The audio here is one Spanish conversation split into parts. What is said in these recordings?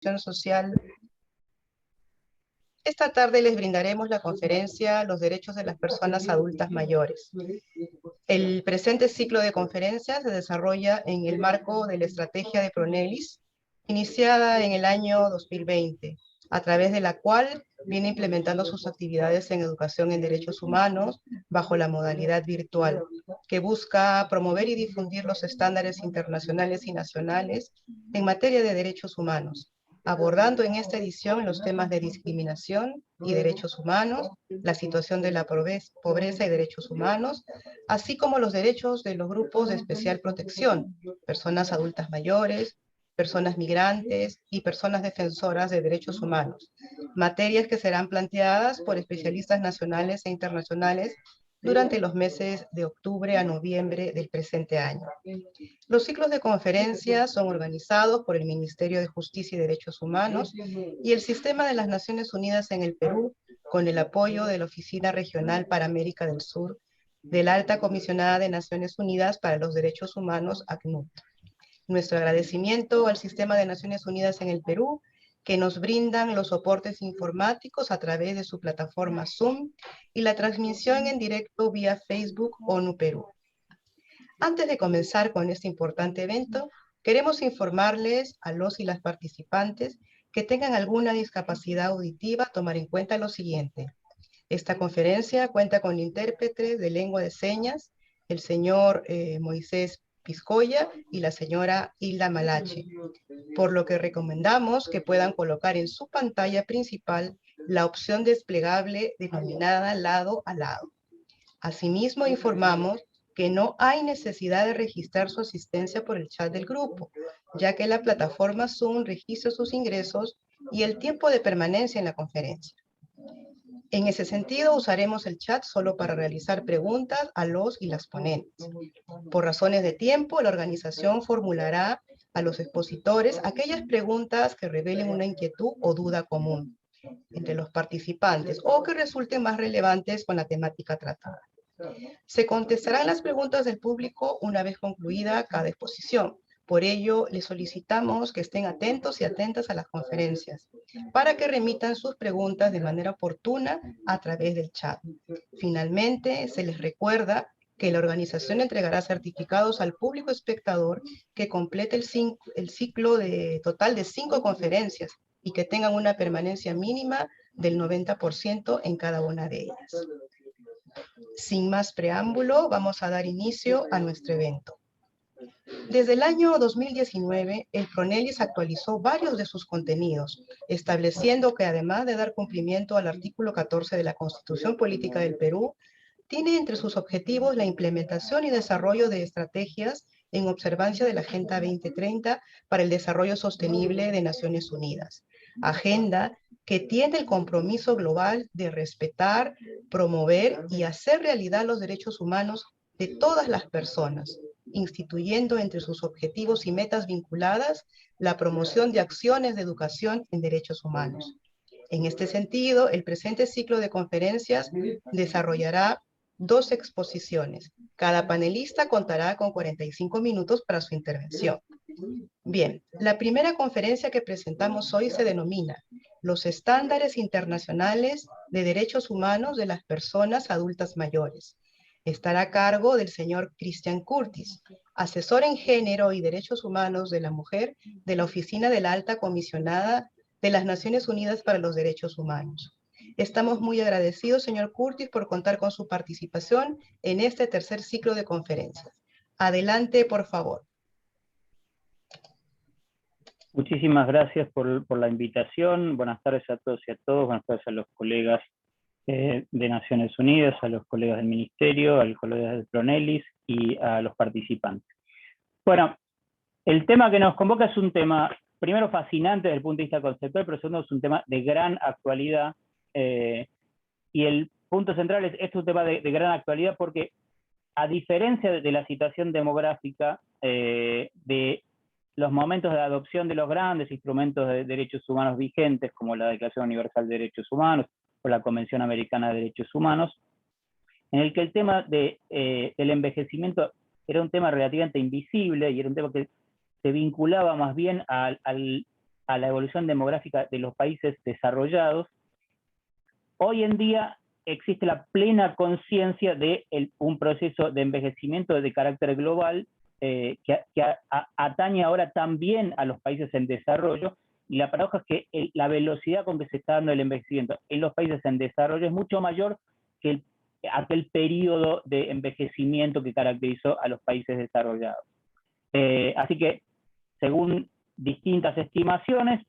Social. Esta tarde les brindaremos la conferencia Los derechos de las personas adultas mayores. El presente ciclo de conferencias se desarrolla en el marco de la estrategia de Pronelis, iniciada en el año 2020, a través de la cual viene implementando sus actividades en educación en derechos humanos bajo la modalidad virtual, que busca promover y difundir los estándares internacionales y nacionales en materia de derechos humanos, abordando en esta edición los temas de discriminación y derechos humanos, la situación de la pobreza y derechos humanos, así como los derechos de los grupos de especial protección, personas adultas mayores, personas migrantes y personas defensoras de derechos humanos, materias que serán planteadas por especialistas nacionales e internacionales durante los meses de octubre a noviembre del presente año. Los ciclos de conferencias son organizados por el Ministerio de Justicia y Derechos Humanos y el Sistema de las Naciones Unidas en el Perú, con el apoyo de la Oficina Regional para América del Sur de la Alta Comisionada de Naciones Unidas para los Derechos Humanos, ACNUD. Nuestro agradecimiento al Sistema de Naciones Unidas en el Perú, que nos brindan los soportes informáticos a través de su plataforma Zoom y la transmisión en directo vía Facebook ONU Perú. Antes de comenzar con este importante evento, queremos informarles a los y las participantes que tengan alguna discapacidad auditiva, tomar en cuenta lo siguiente. Esta conferencia cuenta con intérpretes de lengua de señas, el señor Moisés Piscoya y la señora Hilda Malache, por lo que recomendamos que puedan colocar en su pantalla principal la opción desplegable denominada lado a lado. Asimismo, informamos que no hay necesidad de registrar su asistencia por el chat del grupo, ya que la plataforma Zoom registra sus ingresos y el tiempo de permanencia en la conferencia. En ese sentido, usaremos el chat solo para realizar preguntas a los y las ponentes. Por razones de tiempo, la organización formulará a los expositores aquellas preguntas que revelen una inquietud o duda común entre los participantes o que resulten más relevantes con la temática tratada. Se contestarán las preguntas del público una vez concluida cada exposición. Por ello, les solicitamos que estén atentos y atentas a las conferencias para que remitan sus preguntas de manera oportuna a través del chat. Finalmente, se les recuerda que la organización entregará certificados al público espectador que complete el ciclo total de 5 conferencias y que tengan una permanencia mínima del 90% en cada una de ellas. Sin más preámbulo, vamos a dar inicio a nuestro evento. Desde el año 2019, el Pronelis actualizó varios de sus contenidos, estableciendo que además de dar cumplimiento al artículo 14 de la Constitución Política del Perú, tiene entre sus objetivos la implementación y desarrollo de estrategias en observancia de la Agenda 2030 para el Desarrollo Sostenible de Naciones Unidas. Agenda que tiene el compromiso global de respetar, promover y hacer realidad los derechos humanos de todas las personas, instituyendo entre sus objetivos y metas vinculadas la promoción de acciones de educación en derechos humanos. En este sentido, el presente ciclo de conferencias desarrollará 2 exposiciones. Cada panelista contará con 45 minutos para su intervención. Bien, la primera conferencia que presentamos hoy se denomina Los estándares internacionales de derechos humanos de las personas adultas mayores. Estará a cargo del señor Christian Curtis, asesor en género y derechos humanos de la mujer de la Oficina de la Alta Comisionada de las Naciones Unidas para los Derechos Humanos. Estamos muy agradecidos, señor Curtis, por contar con su participación en este tercer ciclo de conferencias. Adelante, por favor. Muchísimas gracias por la invitación. Buenas tardes a todos y a todos. Buenas tardes a los colegas de Naciones Unidas, a los colegas del Ministerio, a los colegas del Pronelis y a los participantes. Bueno, el tema que nos convoca es un tema, primero, fascinante desde el punto de vista conceptual, pero segundo, es un tema de gran actualidad. Y el punto central es, este es un tema de gran actualidad porque, a diferencia de la situación demográfica, de los momentos de adopción de los grandes instrumentos de derechos humanos vigentes, como la Declaración Universal de Derechos Humanos o la Convención Americana de Derechos Humanos, en el que el tema del envejecimiento era un tema relativamente invisible y era un tema que se vinculaba más bien al a la evolución demográfica de los países desarrollados, hoy en día existe la plena conciencia de un proceso de envejecimiento de carácter global que atañe ahora también a los países en desarrollo, y la paradoja es que la velocidad con que se está dando el envejecimiento en los países en desarrollo es mucho mayor que aquel periodo de envejecimiento que caracterizó a los países desarrollados. Así que, según distintas estimaciones,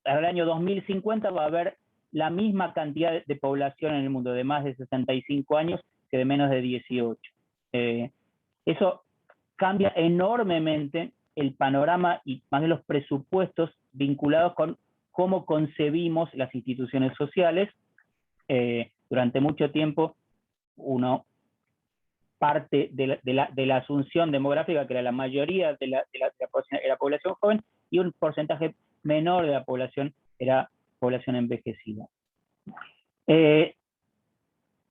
para el año 2050 va a haber la misma cantidad de población en el mundo, de más de 65 años que de menos de 18. Eso cambia enormemente el panorama y más de los presupuestos vinculados con cómo concebimos las instituciones sociales. Durante mucho tiempo, parte de la asunción demográfica, que era la mayoría de la población, era población joven, y un porcentaje menor de la población era población envejecida. De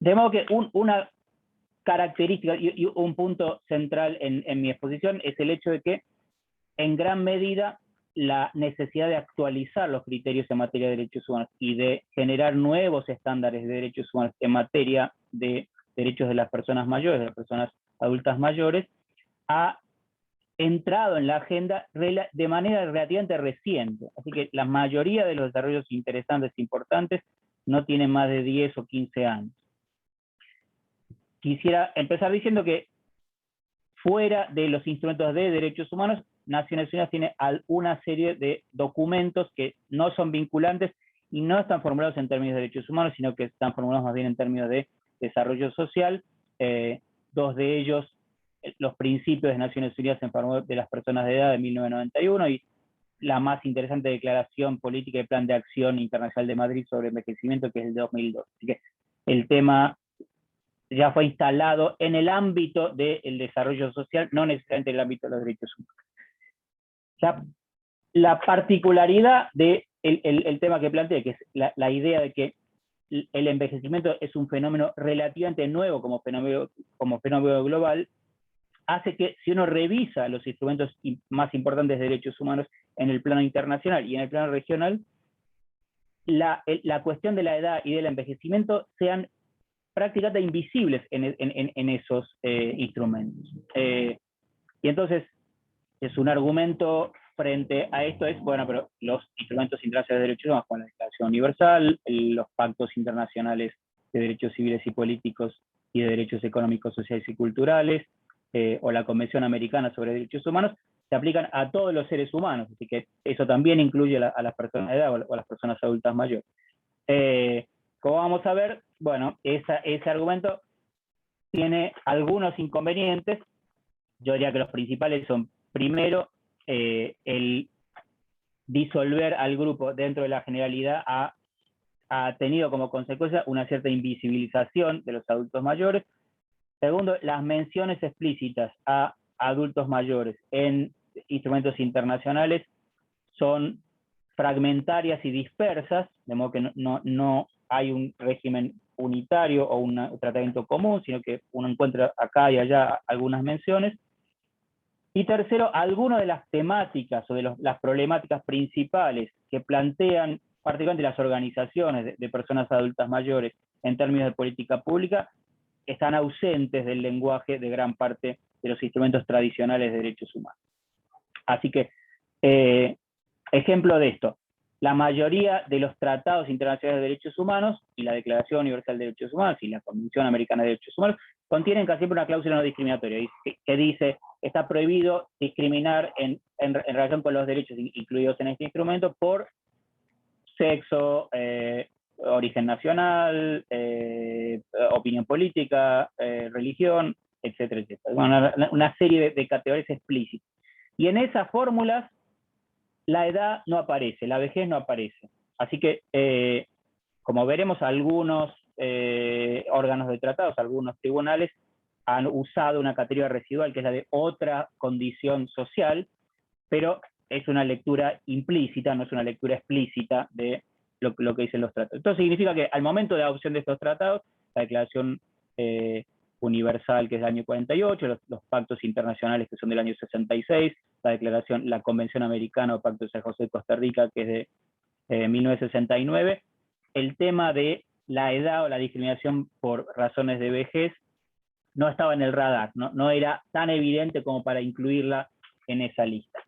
modo que una característica y un punto central en mi exposición es el hecho de que, en gran medida, la necesidad de actualizar los criterios en materia de derechos humanos y de generar nuevos estándares de derechos humanos en materia de derechos de las personas mayores, de las personas adultas mayores, ha entrado en la agenda de manera relativamente reciente. Así que la mayoría de los desarrollos interesantes e importantes no tienen más de 10 o 15 años. Quisiera empezar diciendo que, fuera de los instrumentos de derechos humanos, Naciones Unidas tiene una serie de documentos que no son vinculantes y no están formulados en términos de derechos humanos, sino que están formulados más bien en términos de desarrollo social. Dos de ellos, los principios de Naciones Unidas en favor de las personas de edad, de 1991, y la más interesante declaración política y plan de acción internacional de Madrid sobre envejecimiento, que es el de 2002. Así que el tema ya fue instalado en el ámbito del desarrollo social, no necesariamente en el ámbito de los derechos humanos. La particularidad del tema que planteé, que es la idea de que el envejecimiento es un fenómeno relativamente nuevo como fenómeno global, hace que, si uno revisa los instrumentos más importantes de derechos humanos en el plano internacional y en el plano regional, la cuestión de la edad y del envejecimiento sean prácticamente invisibles en esos instrumentos. Y entonces, es un argumento frente a esto es, bueno, pero los instrumentos internacionales de derechos humanos, como la Declaración Universal, los pactos internacionales de derechos civiles y políticos y de derechos económicos, sociales y culturales, o la Convención Americana sobre Derechos Humanos, se aplican a todos los seres humanos, así que eso también incluye a las personas de edad o a las personas adultas mayores. Como vamos a ver, bueno, ese argumento tiene algunos inconvenientes. Yo diría que los principales son, primero, el disolver al grupo dentro de la generalidad ha tenido como consecuencia una cierta invisibilización de los adultos mayores. Segundo, las menciones explícitas a adultos mayores en instrumentos internacionales son fragmentarias y dispersas, de modo que no hay un régimen unitario o un tratamiento común, sino que uno encuentra acá y allá algunas menciones. Y tercero, algunas de las temáticas o de las problemáticas principales que plantean particularmente las organizaciones de personas adultas mayores en términos de política pública están ausentes del lenguaje de gran parte de los instrumentos tradicionales de derechos humanos. Así que, ejemplo de esto, la mayoría de los tratados internacionales de derechos humanos y la Declaración Universal de Derechos Humanos y la Convención Americana de Derechos Humanos contienen casi siempre una cláusula no discriminatoria que dice: está prohibido discriminar en relación con los derechos incluidos en este instrumento por sexo, origen nacional, opinión política, religión, etcétera, etcétera. Bueno, una serie de categorías explícitas. Y en esas fórmulas la edad no aparece, la vejez no aparece. Así que, como veremos, algunos órganos de tratados, algunos tribunales, han usado una categoría residual, que es la de otra condición social, pero es una lectura implícita, no es una lectura explícita de lo que dicen los tratados. Esto significa que al momento de adopción de estos tratados, la Declaración Universal, que es del año 48, los pactos internacionales, que son del año 66, la Convención Americana o Pacto de San José de Costa Rica, que es de 1969, el tema de la edad o la discriminación por razones de vejez no estaba en el radar, no era tan evidente como para incluirla en esa lista.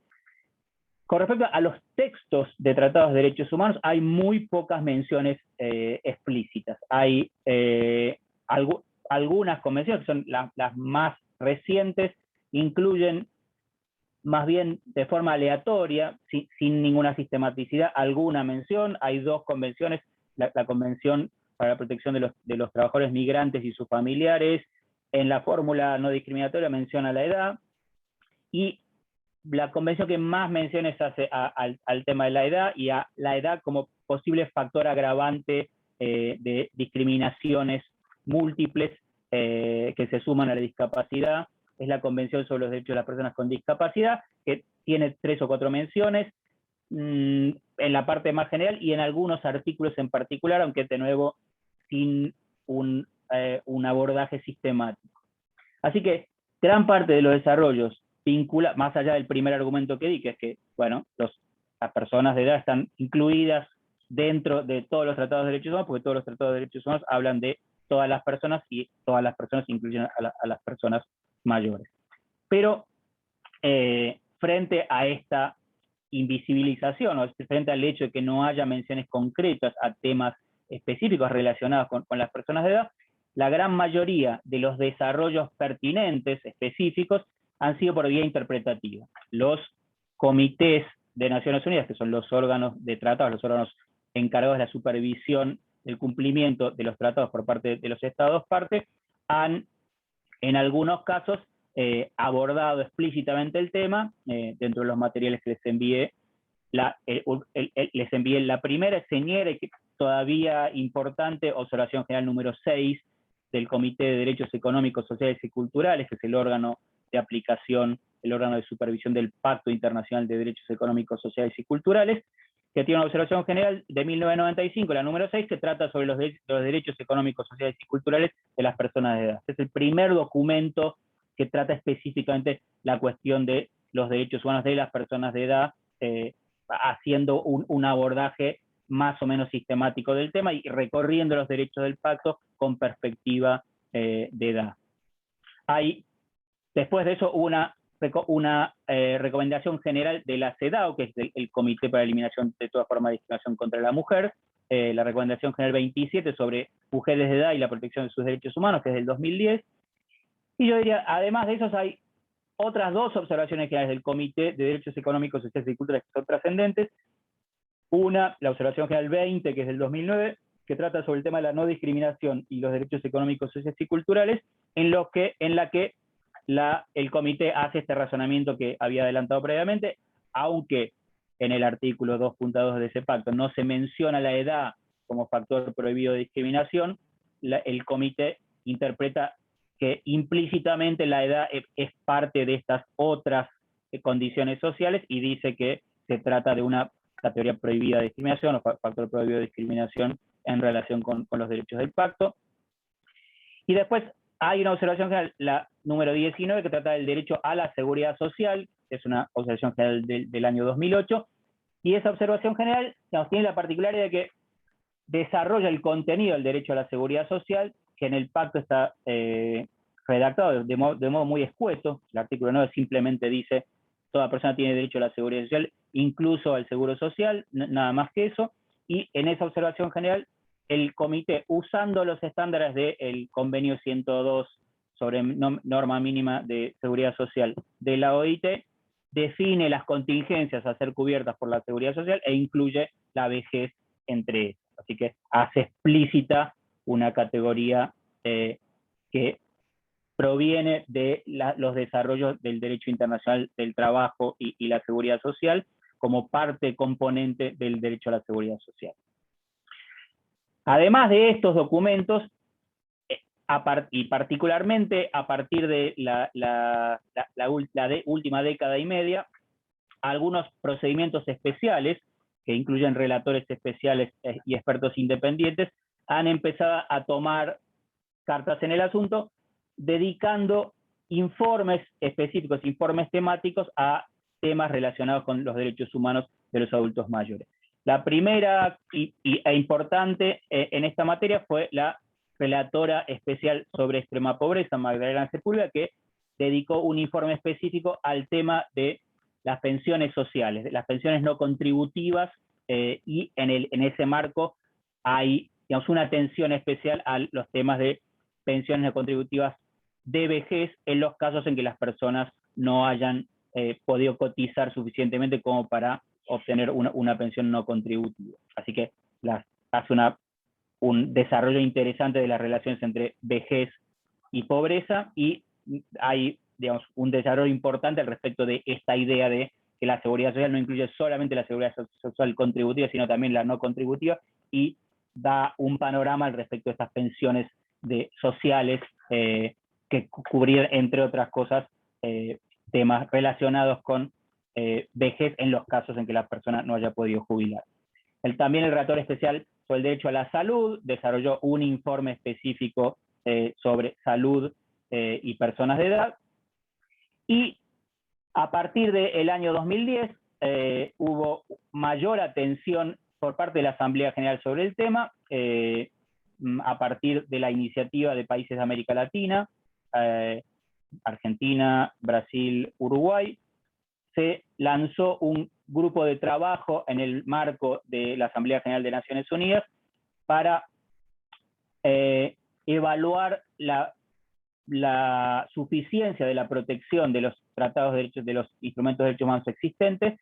Con respecto a los textos de tratados de derechos humanos, hay muy pocas menciones explícitas. Hay algunas convenciones, que son las más recientes, incluyen más bien de forma aleatoria, sin ninguna sistematicidad, alguna mención. Hay dos convenciones, la Convención para la Protección de los Trabajadores Migrantes y sus Familiares, en la fórmula no discriminatoria menciona la edad, y la convención que más menciones hace al tema de la edad y a la edad como posible factor agravante de discriminaciones múltiples que se suman a la discapacidad, es la Convención sobre los Derechos de las Personas con Discapacidad, que tiene 3 o 4 menciones en la parte más general y en algunos artículos en particular, aunque de nuevo sin un abordaje sistemático. Así que gran parte de los desarrollos más allá del primer argumento que di, que es que, bueno, las personas de edad están incluidas dentro de todos los tratados de derechos humanos, porque todos los tratados de derechos humanos hablan de todas las personas y todas las personas incluyen a las personas mayores. Pero frente a esta invisibilización, o frente al hecho de que no haya menciones concretas a temas específicos relacionados con las personas de edad, la gran mayoría de los desarrollos pertinentes, específicos, han sido por vía interpretativa. Los comités de Naciones Unidas, que son los órganos de tratados, los órganos encargados de la supervisión del cumplimiento de los tratados por parte de los Estados partes, han, en algunos casos, abordado explícitamente el tema. Dentro de los materiales que les envié, les envié la primera señera y que todavía importante, observación general número 6 del Comité de Derechos Económicos, Sociales y Culturales, que es el órgano de aplicación, el órgano de supervisión del Pacto Internacional de Derechos Económicos, Sociales y Culturales, que tiene una observación general de 1995, la número 6, que trata sobre los derechos económicos, sociales y culturales de las personas de edad. Es el primer documento que trata específicamente la cuestión de los derechos humanos de las personas de edad, haciendo un abordaje más o menos sistemático del tema y recorriendo los derechos del pacto con perspectiva de edad. Después de eso, una recomendación general de la CEDAW, que es el Comité para la Eliminación de toda forma de discriminación contra la mujer, la recomendación general 27 sobre mujeres de edad y la protección de sus derechos humanos, que es del 2010. Y yo diría, además de esos, hay otras dos observaciones generales del Comité de Derechos Económicos, Sociales y Culturales que son trascendentes. Una, la observación general 20, que es del 2009, que trata sobre el tema de la no discriminación y los derechos económicos, sociales y culturales, en la que el comité hace este razonamiento que había adelantado previamente, aunque en el artículo 2.2 de ese pacto no se menciona la edad como factor prohibido de discriminación, el comité interpreta que implícitamente la edad es parte de estas otras condiciones sociales y dice que se trata de una categoría prohibida de discriminación o factor prohibido de discriminación en relación con los derechos del pacto. Y después hay una observación general, la número 19, que trata del derecho a la seguridad social, que es una observación general del año 2008, y esa observación general tiene la particularidad de que desarrolla el contenido del derecho a la seguridad social, que en el pacto está redactado de modo muy escueto. El artículo 9 simplemente dice toda persona tiene derecho a la seguridad social, incluso al seguro social, nada más que eso, y en esa observación general el comité, usando los estándares del convenio 102 sobre norma mínima de seguridad social de la OIT, define las contingencias a ser cubiertas por la seguridad social e incluye la vejez entre ellas. Así que hace explícita una categoría que proviene de los desarrollos del derecho internacional del trabajo y la seguridad social como parte componente del derecho a la seguridad social. Además de estos documentos, y particularmente a partir de la última década y media, algunos procedimientos especiales, que incluyen relatores especiales y expertos independientes, han empezado a tomar cartas en el asunto dedicando informes específicos, informes temáticos a temas relacionados con los derechos humanos de los adultos mayores. La primera e importante en esta materia fue la relatora especial sobre extrema pobreza, Magdalena Sepúlveda, que dedicó un informe específico al tema de las pensiones sociales, de las pensiones no contributivas, y en ese marco hay, digamos, una atención especial a los temas de pensiones no contributivas de vejez en los casos en que las personas no hayan podido cotizar suficientemente como para obtener una pensión no contributiva. Así que hace un desarrollo interesante de las relaciones entre vejez y pobreza, y hay, digamos, un desarrollo importante al respecto de esta idea de que la seguridad social no incluye solamente la seguridad social contributiva, sino también la no contributiva, y da un panorama al respecto de estas pensiones sociales que cubrir, entre otras cosas, temas relacionados con vejez en los casos en que la persona no haya podido jubilar. También el relator especial sobre el derecho a la salud desarrolló un informe específico sobre salud y personas de edad, y a partir del año 2010 hubo mayor atención por parte de la Asamblea General sobre el tema, a partir de la iniciativa de países de América Latina, Argentina, Brasil, Uruguay. Se lanzó un grupo de trabajo en el marco de la Asamblea General de Naciones Unidas para evaluar la suficiencia de la protección de los tratados de derechos, de los instrumentos de derechos humanos existentes,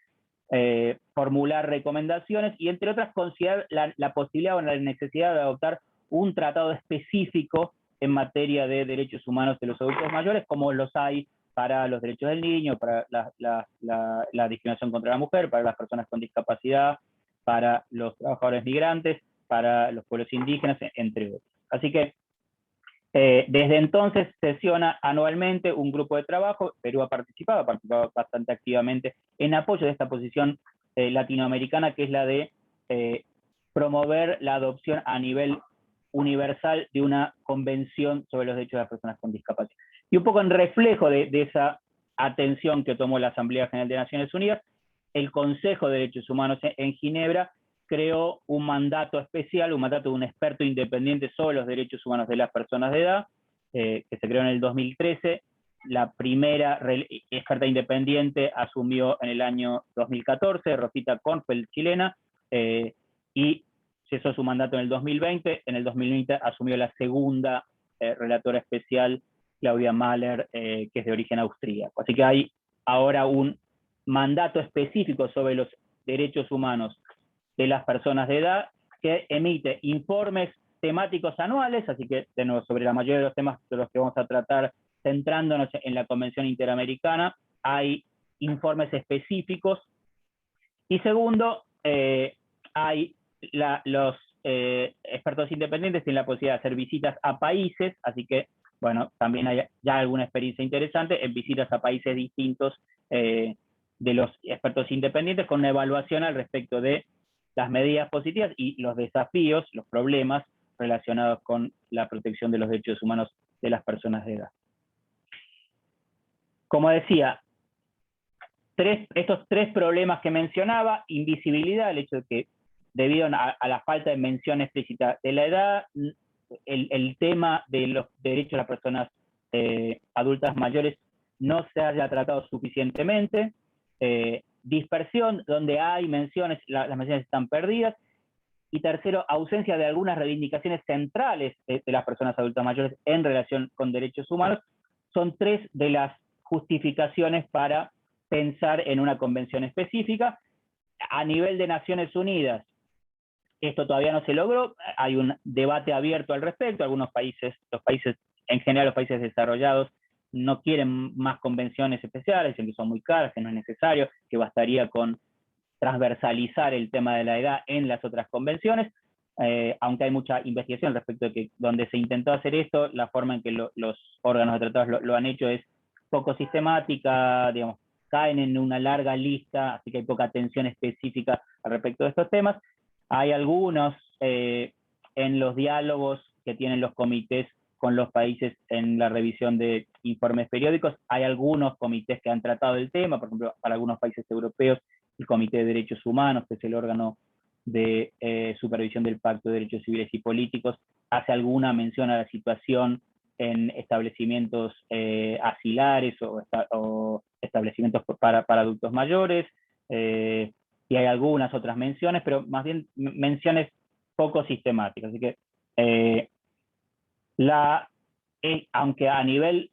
formular recomendaciones y, entre otras, considerar la posibilidad o la necesidad de adoptar un tratado específico en materia de derechos humanos de los adultos mayores, como los hay para los derechos del niño, para la discriminación contra la mujer, para las personas con discapacidad, para los trabajadores migrantes, para los pueblos indígenas, entre otros. Así que desde entonces sesiona anualmente un grupo de trabajo. Perú ha participado bastante activamente en apoyo de esta posición latinoamericana, que es la de promover la adopción a nivel universal de una convención sobre los derechos de las personas con discapacidad. Y un poco en reflejo de esa atención que tomó la Asamblea General de Naciones Unidas, el Consejo de Derechos Humanos en Ginebra creó un mandato especial, un mandato de un experto independiente sobre los derechos humanos de las personas de edad, que se creó en el 2013. La primera experta independiente asumió en el año 2014, Rosita Kornfeld, chilena, y cesó su mandato en el 2020. En el 2020 asumió la segunda relatora especial, Claudia Mahler, que es de origen austríaco. Así que hay ahora un mandato específico sobre los derechos humanos de las personas de edad, que emite informes temáticos anuales, así que, de nuevo, sobre la mayoría de los temas de los que vamos a tratar, centrándonos en la Convención Interamericana, hay informes específicos. Y segundo, hay los expertos independientes tienen la posibilidad de hacer visitas a países, así que, bueno, también hay ya alguna experiencia interesante en visitas a países distintos de los expertos independientes, con una evaluación al respecto de las medidas positivas y los desafíos, los problemas relacionados con la protección de los derechos humanos de las personas de edad. Como decía, estos tres problemas que mencionaba: invisibilidad, el hecho de que debido a la falta de mención explícita de la edad, el tema de los derechos de las personas adultas mayores no se haya tratado suficientemente, dispersión, donde hay menciones, las menciones están perdidas, y tercero, ausencia de algunas reivindicaciones centrales de las personas adultas mayores en relación con derechos humanos. Son tres de las justificaciones para pensar en una convención específica. A nivel de Naciones Unidas, esto todavía no se logró, hay un debate abierto al respecto. Algunos países, en general los países desarrollados, no quieren más convenciones especiales, dicen que son muy caras, que no es necesario, que bastaría con transversalizar el tema de la edad en las otras convenciones, aunque hay mucha investigación respecto de que donde se intentó hacer esto, la forma en que los órganos de tratados lo han hecho es poco sistemática, digamos, caen en una larga lista, así que hay poca atención específica al respecto de estos temas. Hay algunos en los diálogos que tienen los comités con los países en la revisión de informes periódicos. Hay algunos comités que han tratado el tema, por ejemplo, para algunos países europeos, el Comité de Derechos Humanos, que es el órgano de supervisión del Pacto de Derechos Civiles y Políticos, hace alguna mención a la situación en establecimientos asilares o establecimientos para adultos mayores, y hay algunas otras menciones, pero más bien menciones poco sistemáticas. Así que aunque a nivel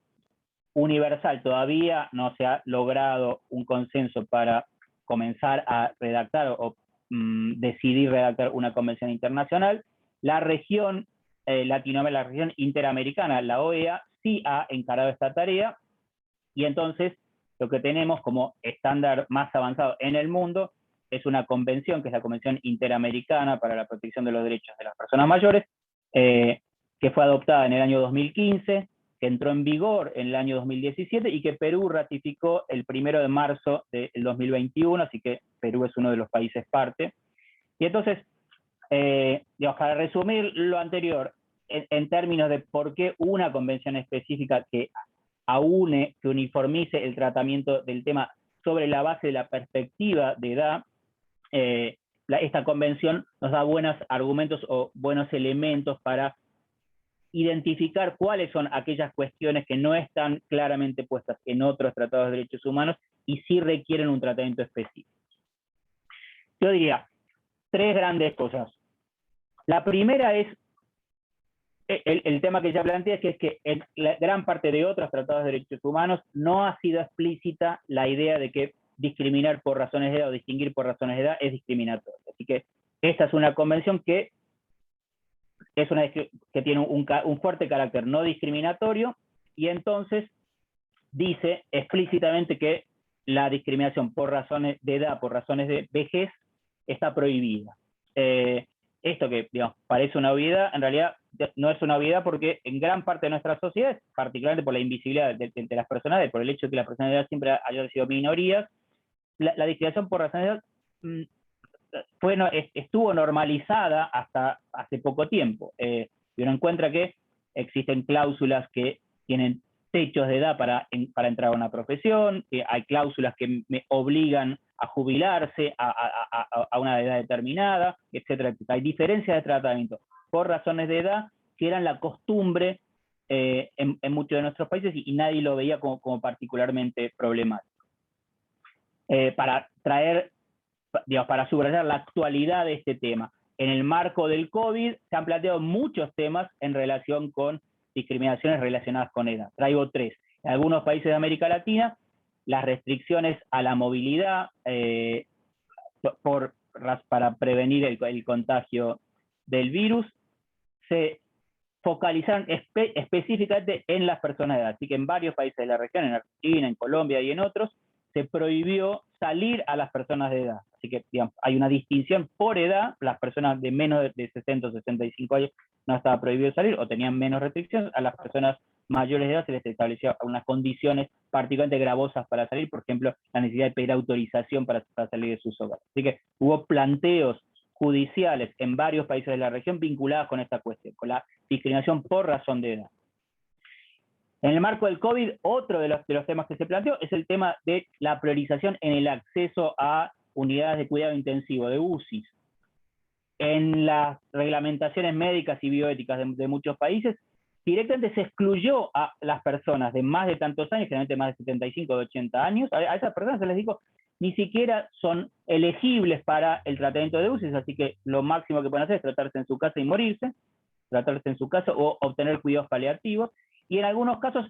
universal todavía no se ha logrado un consenso para comenzar a redactar o decidir redactar una convención internacional, la región Latinoamérica, la región interamericana, la OEA, sí ha encarado esta tarea, y entonces lo que tenemos como estándar más avanzado en el mundo es una convención, que es la Convención Interamericana para la Protección de los Derechos de las Personas Mayores, que fue adoptada en el año 2015, que entró en vigor en el año 2017 y que Perú ratificó el 1 de marzo del 2021, así que Perú es uno de los países parte. Y entonces, digamos, para resumir lo anterior, en términos de por qué una convención específica que aúne, que uniformice el tratamiento del tema sobre la base de la perspectiva de edad, esta convención nos da buenos argumentos o buenos elementos para identificar cuáles son aquellas cuestiones que no están claramente puestas en otros tratados de derechos humanos y sí requieren un tratamiento específico. Yo diría 3 grandes cosas. La primera es el tema que ya planteé, que es que en la gran parte de otros tratados de derechos humanos no ha sido explícita la idea de que discriminar por razones de edad o distinguir por razones de edad es discriminatorio. Así que esta es una convención que tiene un fuerte carácter no discriminatorio, y entonces dice explícitamente que la discriminación por razones de edad, por razones de vejez, está prohibida. Esto que, digamos, parece una obviedad, en realidad no es una obviedad, porque en gran parte de nuestras sociedades, particularmente por la invisibilidad de las personas, por el hecho de que las personas de edad siempre hayan sido minorías, la discriminación por razones de edad estuvo normalizada hasta hace poco tiempo. Y uno encuentra que existen cláusulas que tienen techos de edad para entrar a una profesión, que hay cláusulas que me obligan a jubilarse a una edad determinada, etcétera, etcétera. Hay diferencias de tratamiento por razones de edad que eran la costumbre en muchos de nuestros países, y nadie lo veía como particularmente problemático. Para subrayar la actualidad de este tema, en el marco del COVID se han planteado muchos temas en relación con discriminaciones relacionadas con edad. Traigo 3. En algunos países de América Latina, las restricciones a la movilidad para prevenir el contagio del virus se focalizaron específicamente en las personas de edad. Así que en varios países de la región, en Argentina, en Colombia y en otros, se prohibió salir a las personas de edad. Así que, digamos, hay una distinción por edad. Las personas de menos de 60 o 65 años no estaba prohibido salir o tenían menos restricciones. A las personas mayores de edad se les establecía unas condiciones particularmente gravosas para salir, por ejemplo, la necesidad de pedir autorización para salir de sus hogares. Así que hubo planteos judiciales en varios países de la región vinculados con esta cuestión, con la discriminación por razón de edad. En el marco del COVID, otro de los temas que se planteó es el tema de la priorización en el acceso a unidades de cuidado intensivo, de UCIs. En las reglamentaciones médicas y bioéticas de muchos países, directamente se excluyó a las personas de más de tantos años, generalmente más de 75 o de 80 años. A esas personas se les dijo, ni siquiera son elegibles para el tratamiento de UCIs, así que lo máximo que pueden hacer es tratarse en su casa y morirse, tratarse en su casa o obtener cuidados paliativos. Y en algunos casos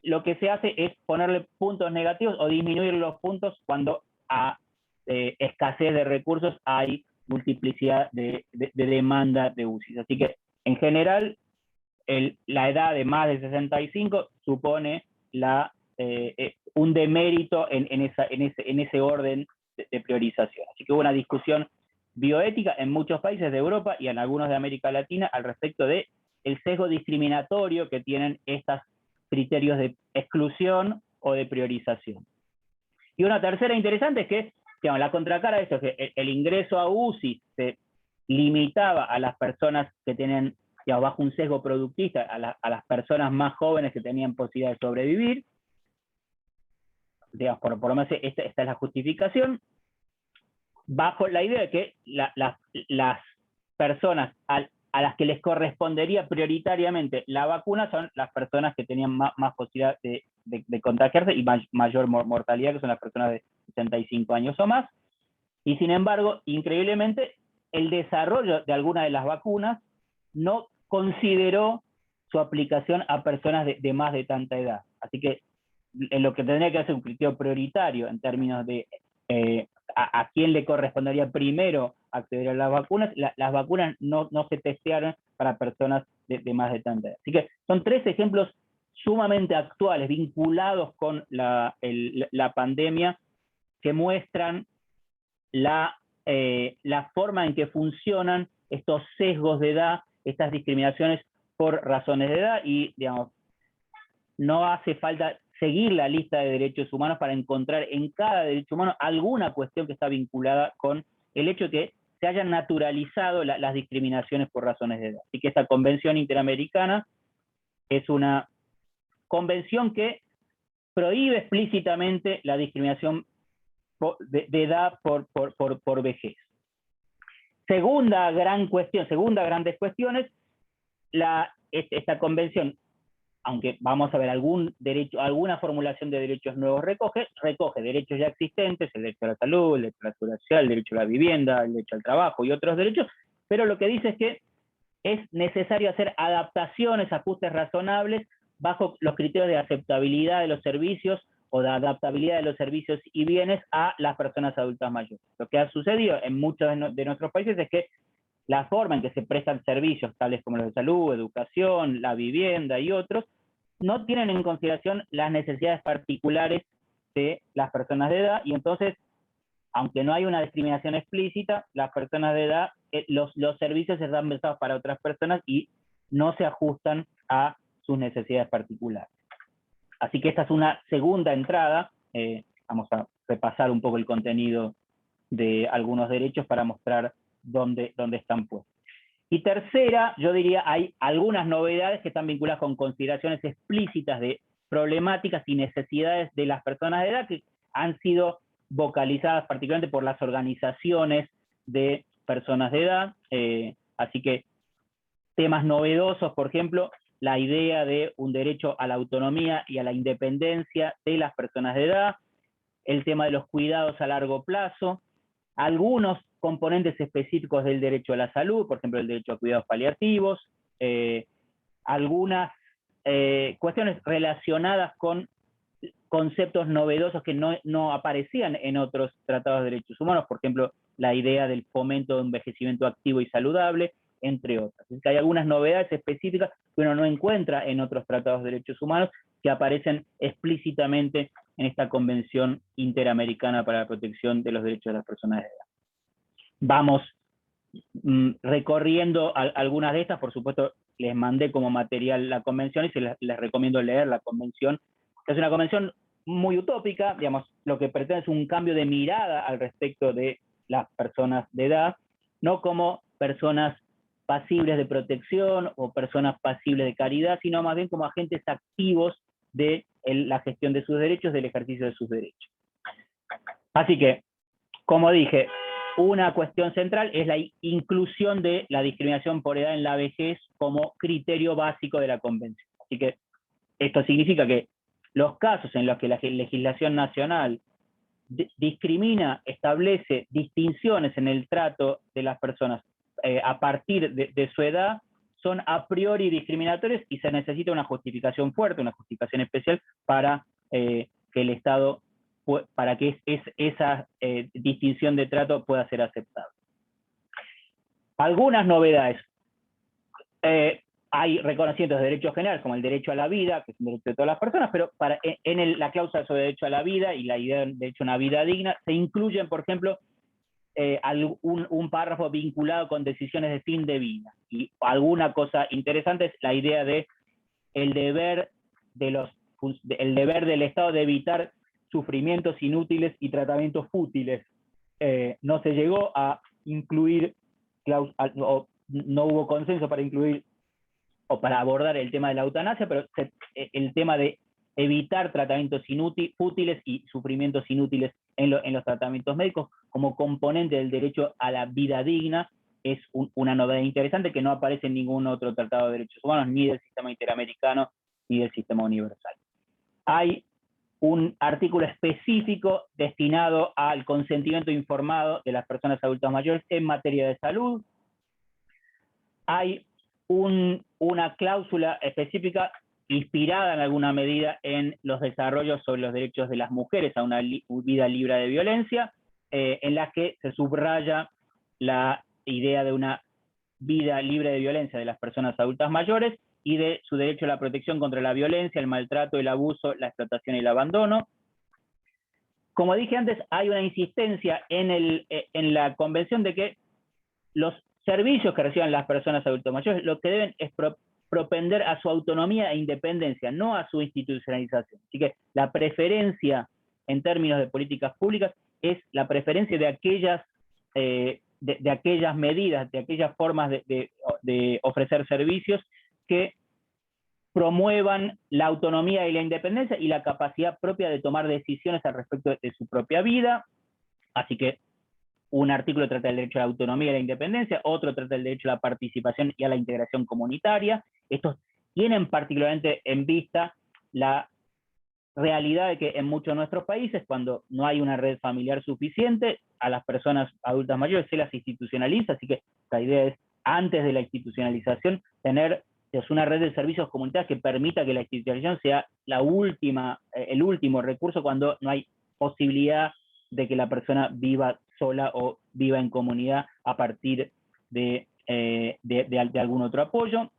lo que se hace es ponerle puntos negativos o disminuir los puntos cuando a escasez de recursos hay multiplicidad de demanda de UCIs. Así que en general la edad de más de 65 supone un demérito en ese orden de priorización. Así que hubo una discusión bioética en muchos países de Europa y en algunos de América Latina al respecto de el sesgo discriminatorio que tienen estos criterios de exclusión o de priorización. Y una tercera interesante es que, digamos, la contracara de esto es que el ingreso a UCI se limitaba a las personas que tienen digamos, bajo un sesgo productista a las personas más jóvenes que tenían posibilidad de sobrevivir. Digamos, por lo menos esta es la justificación, bajo la idea de que las personas a las que les correspondería prioritariamente la vacuna son las personas que tenían más posibilidad de contagiarse y mayor mortalidad, que son las personas de 65 años o más. Y sin embargo, increíblemente, el desarrollo de algunas de las vacunas no consideró su aplicación a personas de más de tanta edad. Así que en lo que tendría que hacer un criterio prioritario en términos de a quién le correspondería primero acceder a las vacunas, las vacunas no se testearon para personas de más de tanta edad. Así que son 3 ejemplos sumamente actuales, vinculados con la pandemia, que muestran la forma en que funcionan estos sesgos de edad, estas discriminaciones por razones de edad, y digamos, no hace falta seguir la lista de derechos humanos para encontrar en cada derecho humano alguna cuestión que está vinculada con el hecho de que se hayan naturalizado las discriminaciones por razones de edad. Así que esta Convención Interamericana es una convención que prohíbe explícitamente la discriminación de edad por vejez. Segunda gran cuestión, grandes cuestiones, esta convención, aunque vamos a ver alguna formulación de derechos nuevos, recoge derechos ya existentes, el derecho a la salud, el derecho a la seguridad social, el derecho a la vivienda, el derecho al trabajo y otros derechos, pero lo que dice es que es necesario hacer adaptaciones, ajustes razonables bajo los criterios de aceptabilidad de los servicios o de adaptabilidad de los servicios y bienes a las personas adultas mayores. Lo que ha sucedido en muchos de nuestros países es que la forma en que se prestan servicios, tales como los de salud, educación, la vivienda y otros, no tienen en consideración las necesidades particulares de las personas de edad, y entonces, aunque no hay una discriminación explícita, las personas de edad, los servicios están pensados para otras personas y no se ajustan a sus necesidades particulares. Así que esta es una segunda entrada. Vamos a repasar un poco el contenido de algunos derechos para mostrar dónde están puestos. Y tercera, yo diría, hay algunas novedades que están vinculadas con consideraciones explícitas de problemáticas y necesidades de las personas de edad que han sido vocalizadas particularmente por las organizaciones de personas de edad. Así que temas novedosos, por ejemplo, la idea de un derecho a la autonomía y a la independencia de las personas de edad, el tema de los cuidados a largo plazo, algunos componentes específicos del derecho a la salud, por ejemplo, el derecho a cuidados paliativos, algunas cuestiones relacionadas con conceptos novedosos que no aparecían en otros tratados de derechos humanos, por ejemplo, la idea del fomento de envejecimiento activo y saludable, entre otras. Es que hay algunas novedades específicas que uno no encuentra en otros tratados de derechos humanos que aparecen explícitamente en esta Convención Interamericana para la Protección de los Derechos de las Personas de Edad. Vamos recorriendo algunas de estas. Por supuesto, les mandé como material la convención y les recomiendo leer la convención. Es una convención muy utópica, digamos, lo que pretende es un cambio de mirada al respecto de las personas de edad, no como personas pasibles de protección o personas pasibles de caridad, sino más bien como agentes activos de la gestión de sus derechos, del ejercicio de sus derechos. Así que, como dije, una cuestión central es la inclusión de la discriminación por edad en la vejez como criterio básico de la Convención. Así que esto significa que los casos en los que la legislación nacional discrimina, establece distinciones en el trato de las personas a partir de su edad, son a priori discriminatorios y se necesita una justificación fuerte, una justificación especial para que el Estado, para que esa distinción de trato pueda ser aceptada. Algunas novedades. Hay reconocimientos de derechos generales, como el derecho a la vida, que es un derecho de todas las personas, pero la cláusula sobre derecho a la vida y la idea de derecho a una vida digna, se incluyen, por ejemplo, un párrafo vinculado con decisiones de fin de vida. Y alguna cosa interesante es la idea de el deber del Estado de evitar sufrimientos inútiles y tratamientos fútiles. No se llegó a incluir, no hubo consenso para incluir o para abordar el tema de la eutanasia, pero el tema de evitar tratamientos fútiles y sufrimientos inútiles en los tratamientos médicos como componente del derecho a la vida digna es una novedad interesante que no aparece en ningún otro tratado de derechos humanos, ni del sistema interamericano, ni del sistema universal. Hay un artículo específico destinado al consentimiento informado de las personas adultas mayores en materia de salud. Hay una cláusula específica inspirada en alguna medida en los desarrollos sobre los derechos de las mujeres a una vida libre de violencia, en la que se subraya la idea de una vida libre de violencia de las personas adultas mayores y de su derecho a la protección contra la violencia, el maltrato, el abuso, la explotación y el abandono. Como dije antes, hay una insistencia en la convención de que los servicios que reciban las personas adultas mayores lo que deben es propender a su autonomía e independencia, no a su institucionalización. Así que la preferencia en términos de políticas públicas es la preferencia de aquellas, de aquellas medidas, de aquellas formas de ofrecer servicios que promuevan la autonomía y la independencia y la capacidad propia de tomar decisiones al respecto de su propia vida. Así que un artículo trata del derecho a la autonomía y la independencia, otro trata del derecho a la participación y a la integración comunitaria. Estos tienen particularmente en vista la realidad de que en muchos de nuestros países, cuando no hay una red familiar suficiente, a las personas adultas mayores se las institucionaliza, así que la idea es, antes de la institucionalización, tener una red de servicios comunitarios que permita que la institucionalización sea el último recurso cuando no hay posibilidad de que la persona viva sola o viva en comunidad a partir de algún otro apoyo.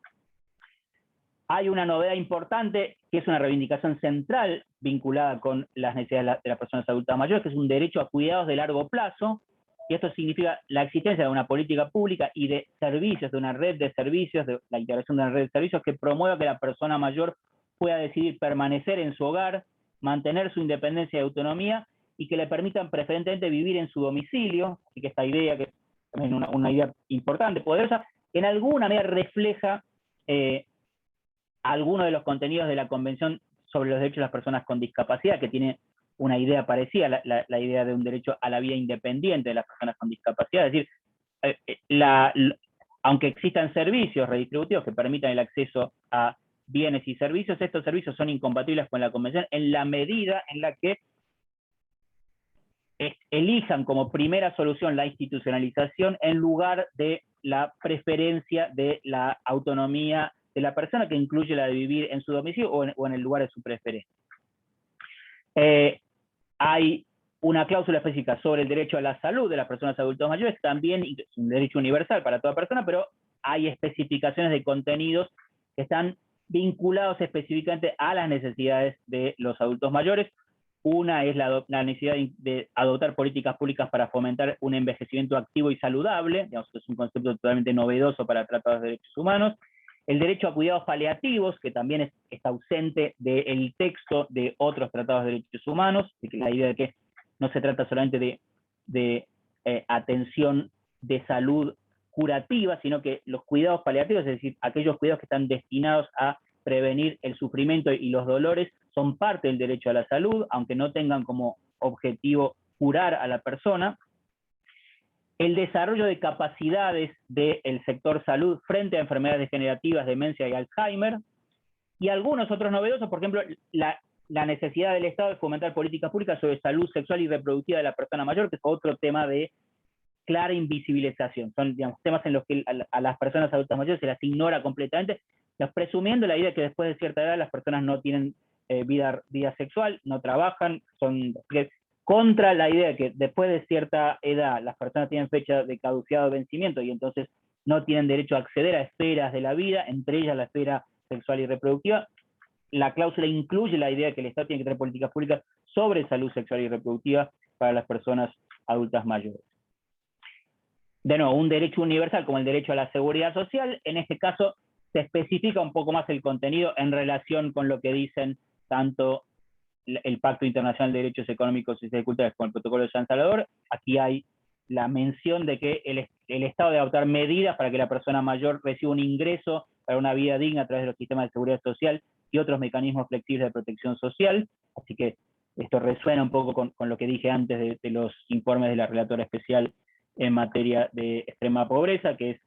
Hay una novedad importante, que es una reivindicación central vinculada con las necesidades de las personas adultas mayores, que es un derecho a cuidados de largo plazo, y esto significa la existencia de una política pública y de servicios, de una red de servicios, de la integración de una red de servicios que promueva que la persona mayor pueda decidir permanecer en su hogar, mantener su independencia y autonomía, y que le permitan preferentemente vivir en su domicilio. Así que esta idea, que es también una idea importante, poderosa, en alguna medida refleja algunos de los contenidos de la Convención sobre los Derechos de las Personas con Discapacidad, que tiene una idea parecida, la idea de un derecho a la vida independiente de las personas con discapacidad. Es decir, aunque existan servicios redistributivos que permitan el acceso a bienes y servicios, estos servicios son incompatibles con la Convención en la medida en la que elijan como primera solución la institucionalización en lugar de la preferencia de la autonomía de la persona, que incluye la de vivir en su domicilio o en el lugar de su preferencia. Hay una cláusula específica sobre el derecho a la salud de las personas adultas mayores, también es un derecho universal para toda persona, pero hay especificaciones de contenidos que están vinculados específicamente a las necesidades de los adultos mayores. Una es la necesidad de adoptar políticas públicas para fomentar un envejecimiento activo y saludable, digamos que es un concepto totalmente novedoso para tratar de derechos humanos. El derecho a cuidados paliativos, que también está ausente del texto de otros tratados de derechos humanos, de que la idea de que no se trata solamente de atención de salud curativa, sino que los cuidados paliativos, es decir, aquellos cuidados que están destinados a prevenir el sufrimiento y los dolores, son parte del derecho a la salud, aunque no tengan como objetivo curar a la persona. El desarrollo de capacidades del sector salud frente a enfermedades degenerativas, demencia y Alzheimer, y algunos otros novedosos, por ejemplo, la necesidad del Estado de fomentar políticas públicas sobre salud sexual y reproductiva de la persona mayor, que es otro tema de clara invisibilización. Son, digamos, temas en los que a las personas adultas mayores se las ignora completamente, presumiendo la idea de que después de cierta edad las personas no tienen vida sexual, no trabajan, son contra la idea de que después de cierta edad las personas tienen fecha de caducidad o vencimiento y entonces no tienen derecho a acceder a esferas de la vida, entre ellas la esfera sexual y reproductiva. La cláusula incluye la idea de que el Estado tiene que tener políticas públicas sobre salud sexual y reproductiva para las personas adultas mayores. De nuevo, un derecho universal como el derecho a la seguridad social, en este caso se especifica un poco más el contenido en relación con lo que dicen tanto el Pacto Internacional de Derechos Económicos, Sociales y Culturales con el Protocolo de San Salvador. Aquí hay la mención de que el Estado debe adoptar medidas para que la persona mayor reciba un ingreso para una vida digna a través de los sistemas de seguridad social y otros mecanismos flexibles de protección social. Así que esto resuena un poco con lo que dije antes de los informes de la relatora especial en materia de extrema pobreza, que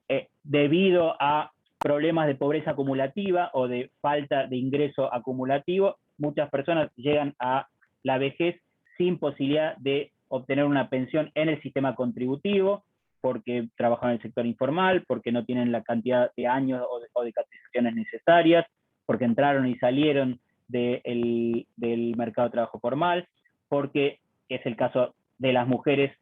es debido a problemas de pobreza acumulativa o de falta de ingreso acumulativo, muchas personas llegan a la vejez sin posibilidad de obtener una pensión en el sistema contributivo, porque trabajan en el sector informal, porque no tienen la cantidad de años o de cotizaciones necesarias, porque entraron y salieron del mercado de trabajo formal, porque es el caso de las mujeres,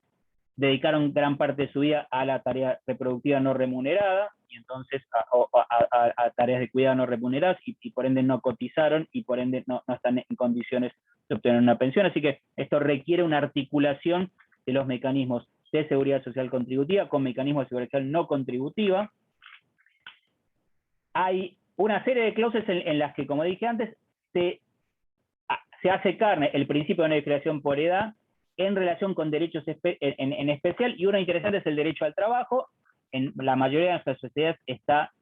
dedicaron gran parte de su vida a la tarea reproductiva no remunerada, y entonces a tareas de cuidado no remuneradas, y por ende no cotizaron, y por ende no están en condiciones de obtener una pensión. Así que esto requiere una articulación de los mecanismos de seguridad social contributiva con mecanismos de seguridad social no contributiva. Hay una serie de cláusulas en las que, como dije antes, se hace carne el principio de no discriminación por edad en relación con derechos en especial, y una interesante es el derecho al trabajo. En la mayoría de nuestras sociedades está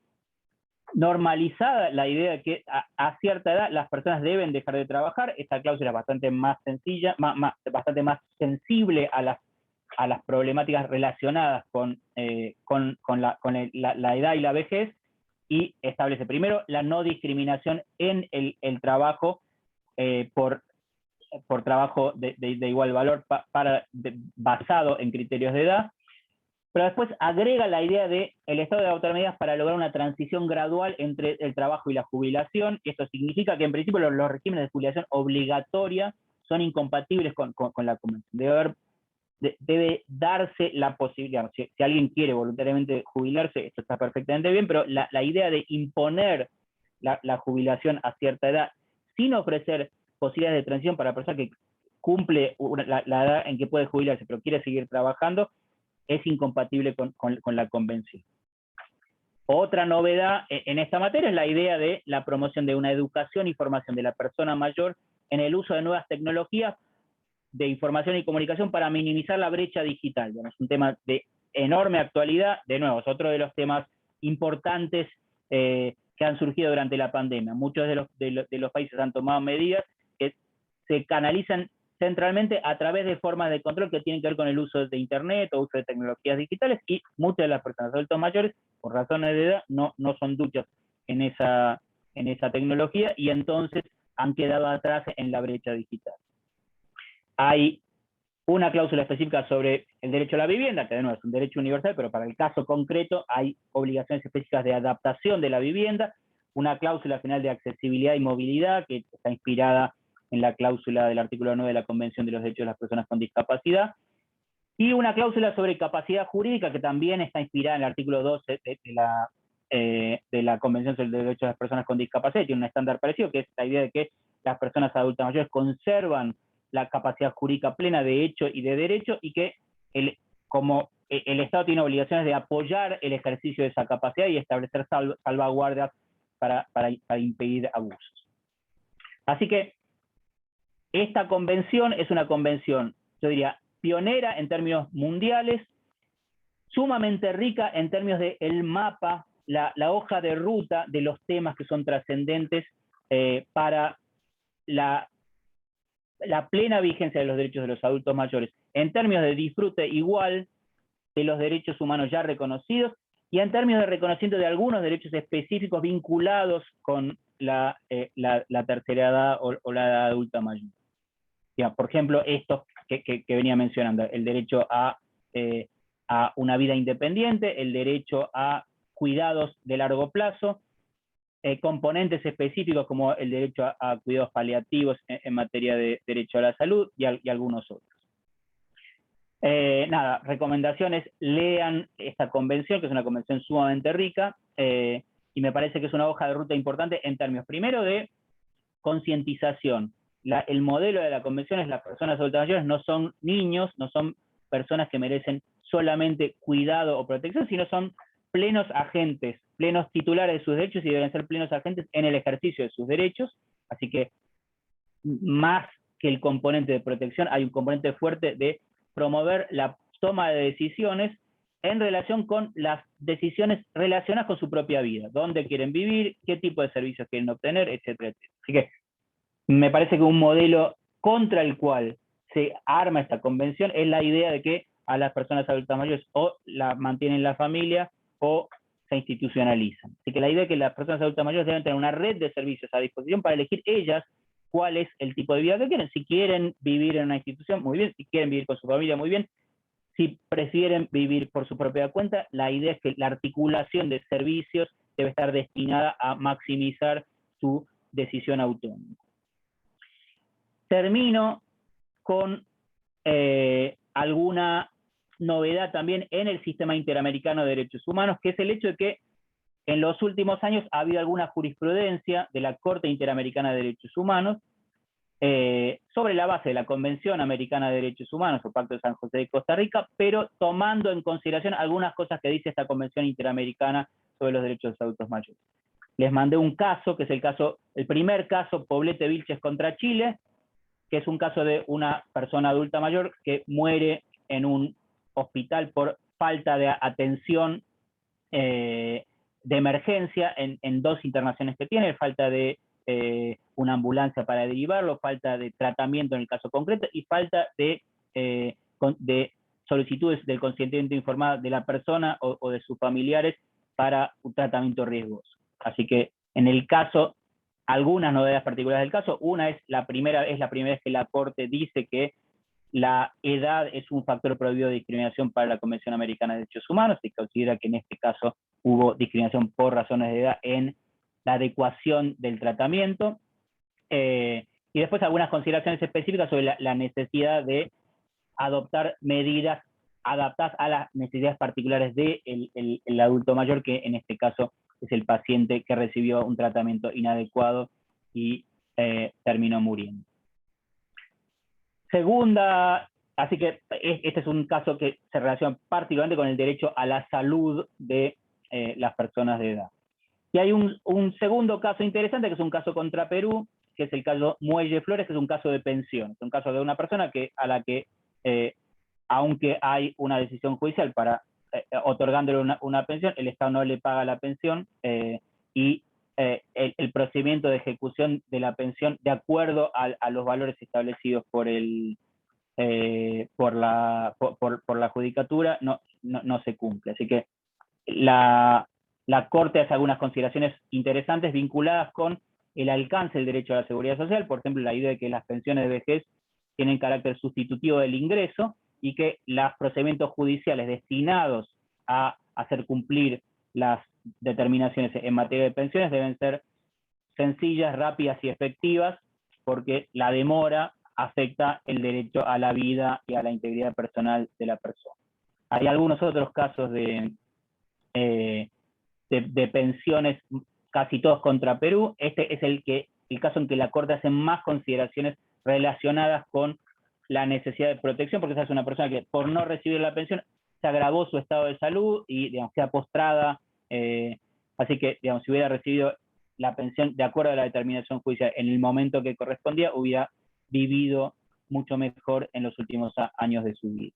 normalizada la idea de que a cierta edad las personas deben dejar de trabajar. Esta cláusula es bastante más sencilla, bastante más sensible a las problemáticas relacionadas con la edad y la vejez, y establece primero la no discriminación en el trabajo por trabajo de igual valor basado en criterios de edad, pero después agrega la idea de el Estado de adoptar medidas para lograr una transición gradual entre el trabajo y la jubilación. Esto significa que en principio los regímenes de jubilación obligatoria son incompatibles con la Convención. Debe darse la posibilidad, si alguien quiere voluntariamente jubilarse, esto está perfectamente bien, pero la idea de imponer la jubilación a cierta edad sin ofrecer posibilidades de transición para la persona que cumple la edad en que puede jubilarse pero quiere seguir trabajando, es incompatible con la Convención. Otra novedad en esta materia es la idea de la promoción de una educación y formación de la persona mayor en el uso de nuevas tecnologías de información y comunicación para minimizar la brecha digital. Bueno, es un tema de enorme actualidad, de nuevo, es otro de los temas importantes que han surgido durante la pandemia. Muchos de los países han tomado medidas que se canalizan centralmente a través de formas de control que tienen que ver con el uso de Internet o uso de tecnologías digitales, y muchas de las personas adultos mayores, por razones de edad, no son duchas en esa tecnología, y entonces han quedado atrás en la brecha digital. Hay una cláusula específica sobre el derecho a la vivienda, que de nuevo es un derecho universal, pero para el caso concreto hay obligaciones específicas de adaptación de la vivienda, una cláusula final de accesibilidad y movilidad, que está inspirada en la cláusula del artículo 9 de la Convención de los Derechos de las Personas con Discapacidad, y una cláusula sobre capacidad jurídica, que también está inspirada en el artículo 12 de la Convención sobre los Derechos de las Personas con Discapacidad. Tiene un estándar parecido, que es la idea de que las personas adultas mayores conservan la capacidad jurídica plena de hecho y de derecho, y que como el Estado tiene obligaciones de apoyar el ejercicio de esa capacidad y establecer salvaguardas para impedir abusos. Así que esta convención es una convención, yo diría, pionera en términos mundiales, sumamente rica en términos del mapa, la hoja de ruta de los temas que son trascendentes para la plena vigencia de los derechos de los adultos mayores, en términos de disfrute igual de los derechos humanos ya reconocidos, y en términos de reconocimiento de algunos derechos específicos vinculados con la tercera edad o la edad adulta mayor. Ya, por ejemplo, estos que venía mencionando, el derecho a una vida independiente, el derecho a cuidados de largo plazo, componentes específicos como el derecho a cuidados paliativos en materia de derecho a la salud y algunos otros. Nada, recomendaciones: lean esta convención, que es una convención sumamente rica, y me parece que es una hoja de ruta importante en términos, primero, de concientización. El modelo de la convención es: las personas adultas mayores no son niños, no son personas que merecen solamente cuidado o protección, sino son plenos agentes, plenos titulares de sus derechos, y deben ser plenos agentes en el ejercicio de sus derechos. Así que, más que el componente de protección, hay un componente fuerte de promover la toma de decisiones en relación con las decisiones relacionadas con su propia vida, dónde quieren vivir, qué tipo de servicios quieren obtener, etcétera, etcétera. Así que me parece que un modelo contra el cual se arma esta convención es la idea de que a las personas adultas mayores o la mantienen la familia o se institucionalizan. Así que la idea es que las personas adultas mayores deben tener una red de servicios a disposición para elegir ellas cuál es el tipo de vida que quieren. Si quieren vivir en una institución, muy bien. Si quieren vivir con su familia, muy bien. Si prefieren vivir por su propia cuenta, la idea es que la articulación de servicios debe estar destinada a maximizar su decisión autónoma. Termino con alguna novedad también en el sistema interamericano de derechos humanos, que es el hecho de que en los últimos años ha habido alguna jurisprudencia de la Corte Interamericana de Derechos Humanos sobre la base de la Convención Americana de Derechos Humanos o Pacto de San José de Costa Rica, pero tomando en consideración algunas cosas que dice esta Convención Interamericana sobre los derechos de los adultos mayores. Les mandé un caso, que es el primer caso, Poblete Vilches contra Chile, que es un caso de una persona adulta mayor que muere en un hospital por falta de atención de emergencia en 2 internaciones que tiene, falta de una ambulancia para derivarlo, falta de tratamiento en el caso concreto y falta de solicitudes del consentimiento informado de la persona o de sus familiares para un tratamiento riesgoso. Así que en el caso, algunas novedades particulares del caso, una es la primera vez que la Corte dice que la edad es un factor prohibido de discriminación para la Convención Americana de Derechos Humanos, y considera que en este caso hubo discriminación por razones de edad en la adecuación del tratamiento. Y después algunas consideraciones específicas sobre la necesidad de adoptar medidas adaptadas a las necesidades particulares del adulto mayor, que en este caso es el paciente que recibió un tratamiento inadecuado y terminó muriendo. Segunda, así que este es un caso que se relaciona particularmente con el derecho a la salud de las personas de edad. Y hay un segundo caso interesante, que es un caso contra Perú, que es el caso Muelle Flores, que es un caso de pensión. Es un caso de una persona a la que, aunque hay una decisión judicial para otorgándole una pensión, el Estado no le paga la pensión y el procedimiento de ejecución de la pensión, de acuerdo a los valores establecidos por la judicatura, no se cumple. Así que la Corte hace algunas consideraciones interesantes vinculadas con el alcance del derecho a la seguridad social, por ejemplo, la idea de que las pensiones de vejez tienen carácter sustitutivo del ingreso y que los procedimientos judiciales destinados a hacer cumplir las determinaciones en materia de pensiones deben ser sencillas, rápidas y efectivas, porque la demora afecta el derecho a la vida y a la integridad personal de la persona. Hay algunos otros casos de pensiones, casi todos contra Perú. Este es el caso en que la Corte hace más consideraciones relacionadas con la necesidad de protección, porque esa es una persona que por no recibir la pensión se agravó su estado de salud y, digamos, queda postrada. Así que, digamos, si hubiera recibido la pensión de acuerdo a la determinación judicial en el momento que correspondía, hubiera vivido mucho mejor en los últimos años de su vida.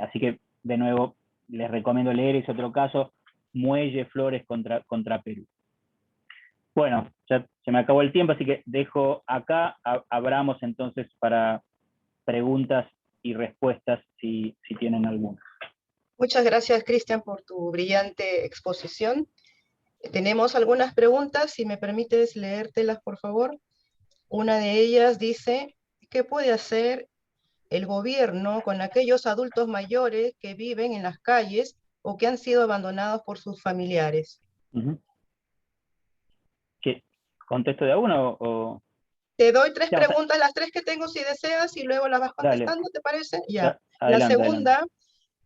Así que, de nuevo, les recomiendo leer ese otro caso, Muelle Flores contra Perú. Bueno, ya se me acabó el tiempo, así que dejo acá, abramos entonces para preguntas y respuestas si tienen alguna. Muchas gracias, Cristian, por tu brillante exposición. Tenemos algunas preguntas, si me permites leértelas, por favor. Una de ellas dice, ¿qué puede hacer el gobierno con aquellos adultos mayores que viven en las calles o que han sido abandonados por sus familiares? ¿Qué? ¿Contesto de a uno o...? Te doy 3 preguntas, las 3 que tengo si deseas, y luego las vas contestando, ¿te parece? Ya. Adelante, la segunda, adelante.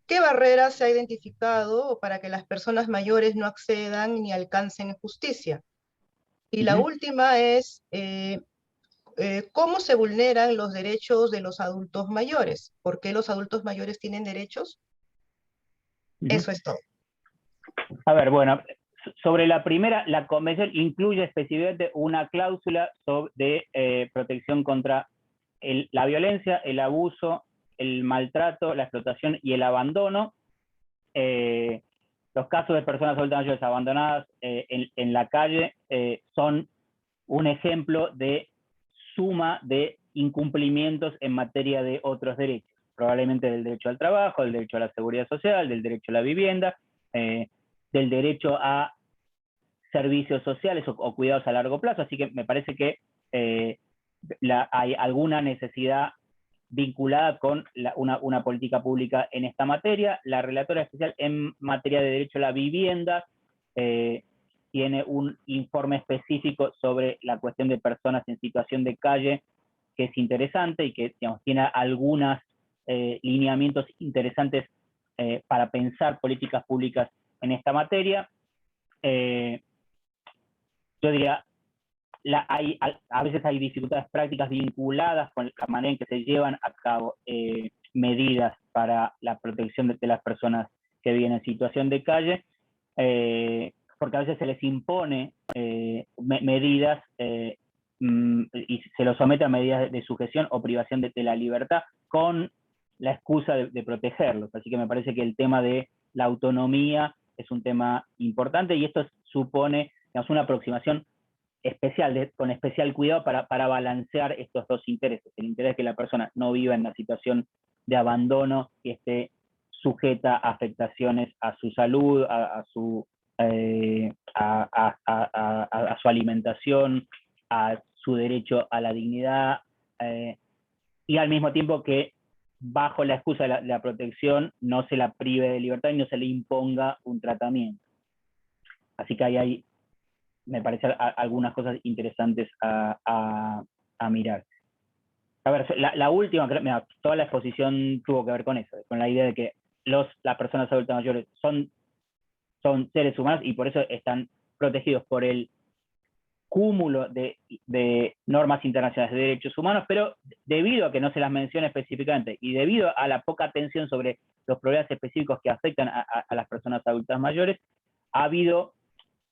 ¿qué barreras se ha identificado para que las personas mayores no accedan ni alcancen justicia? Y la última es, ¿cómo se vulneran los derechos de los adultos mayores? ¿Por qué los adultos mayores tienen derechos? Eso es todo. A ver, bueno, sobre la primera, la convención incluye específicamente una cláusula de protección contra la violencia, el abuso, el maltrato, la explotación y el abandono. los casos de personas adultas mayores abandonadas en la calle son un ejemplo de suma de incumplimientos en materia de otros derechos, probablemente del derecho al trabajo, del derecho a la seguridad social, del derecho a la vivienda, del derecho a servicios sociales o cuidados a largo plazo. Así que me parece que hay alguna necesidad vinculada con una política pública en esta materia. La relatora especial en materia de derecho a la vivienda tiene un informe específico sobre la cuestión de personas en situación de calle, que es interesante y que, digamos, tiene algunos lineamientos interesantes para pensar políticas públicas en esta materia. Yo diría, a veces hay dificultades prácticas vinculadas con la manera en que se llevan a cabo medidas para la protección de las personas que viven en situación de calle, porque a veces se les impone medidas y se los somete a medidas de sujeción o privación de la libertad con la excusa de protegerlos. Así que me parece que el tema de la autonomía es un tema importante y esto supone, digamos, una aproximación especial, con especial cuidado para balancear estos dos intereses. El interés de que la persona no viva en una situación de abandono y esté sujeta a afectaciones a su salud, a su alimentación, a su derecho a la dignidad, y al mismo tiempo que bajo la excusa de la protección no se la prive de libertad y no se le imponga un tratamiento. Así que ahí hay, me parece, algunas cosas interesantes a mirar. A ver, la última, mira, toda la exposición tuvo que ver con eso, con la idea de que las personas adultas mayores son seres humanos y por eso están protegidos por el cúmulo de normas internacionales de derechos humanos, pero debido a que no se las menciona específicamente y debido a la poca atención sobre los problemas específicos que afectan a las personas adultas mayores, ha habido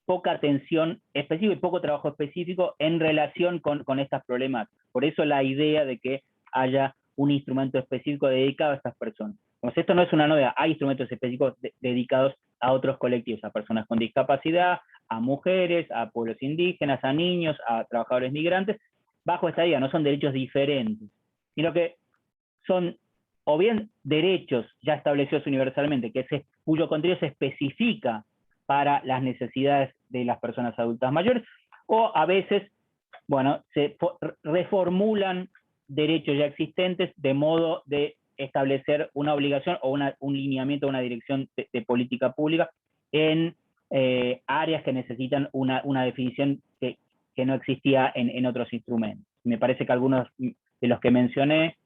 poca atención específica y poco trabajo específico en relación con estas problemáticas. Por eso la idea de que haya un instrumento específico dedicado a estas personas. Como si esto no es una novedad, hay instrumentos específicos dedicados a otros colectivos, a personas con discapacidad, a mujeres, a pueblos indígenas, a niños, a trabajadores migrantes, bajo esta idea. No son derechos diferentes, sino que son o bien derechos ya establecidos universalmente, cuyo contenido se especifica para las necesidades de las personas adultas mayores, o a veces, bueno, se reformulan derechos ya existentes de modo de establecer una obligación o un lineamiento, una dirección de política pública en áreas que necesitan una definición que no existía en otros instrumentos. Me parece que algunos de los que mencioné,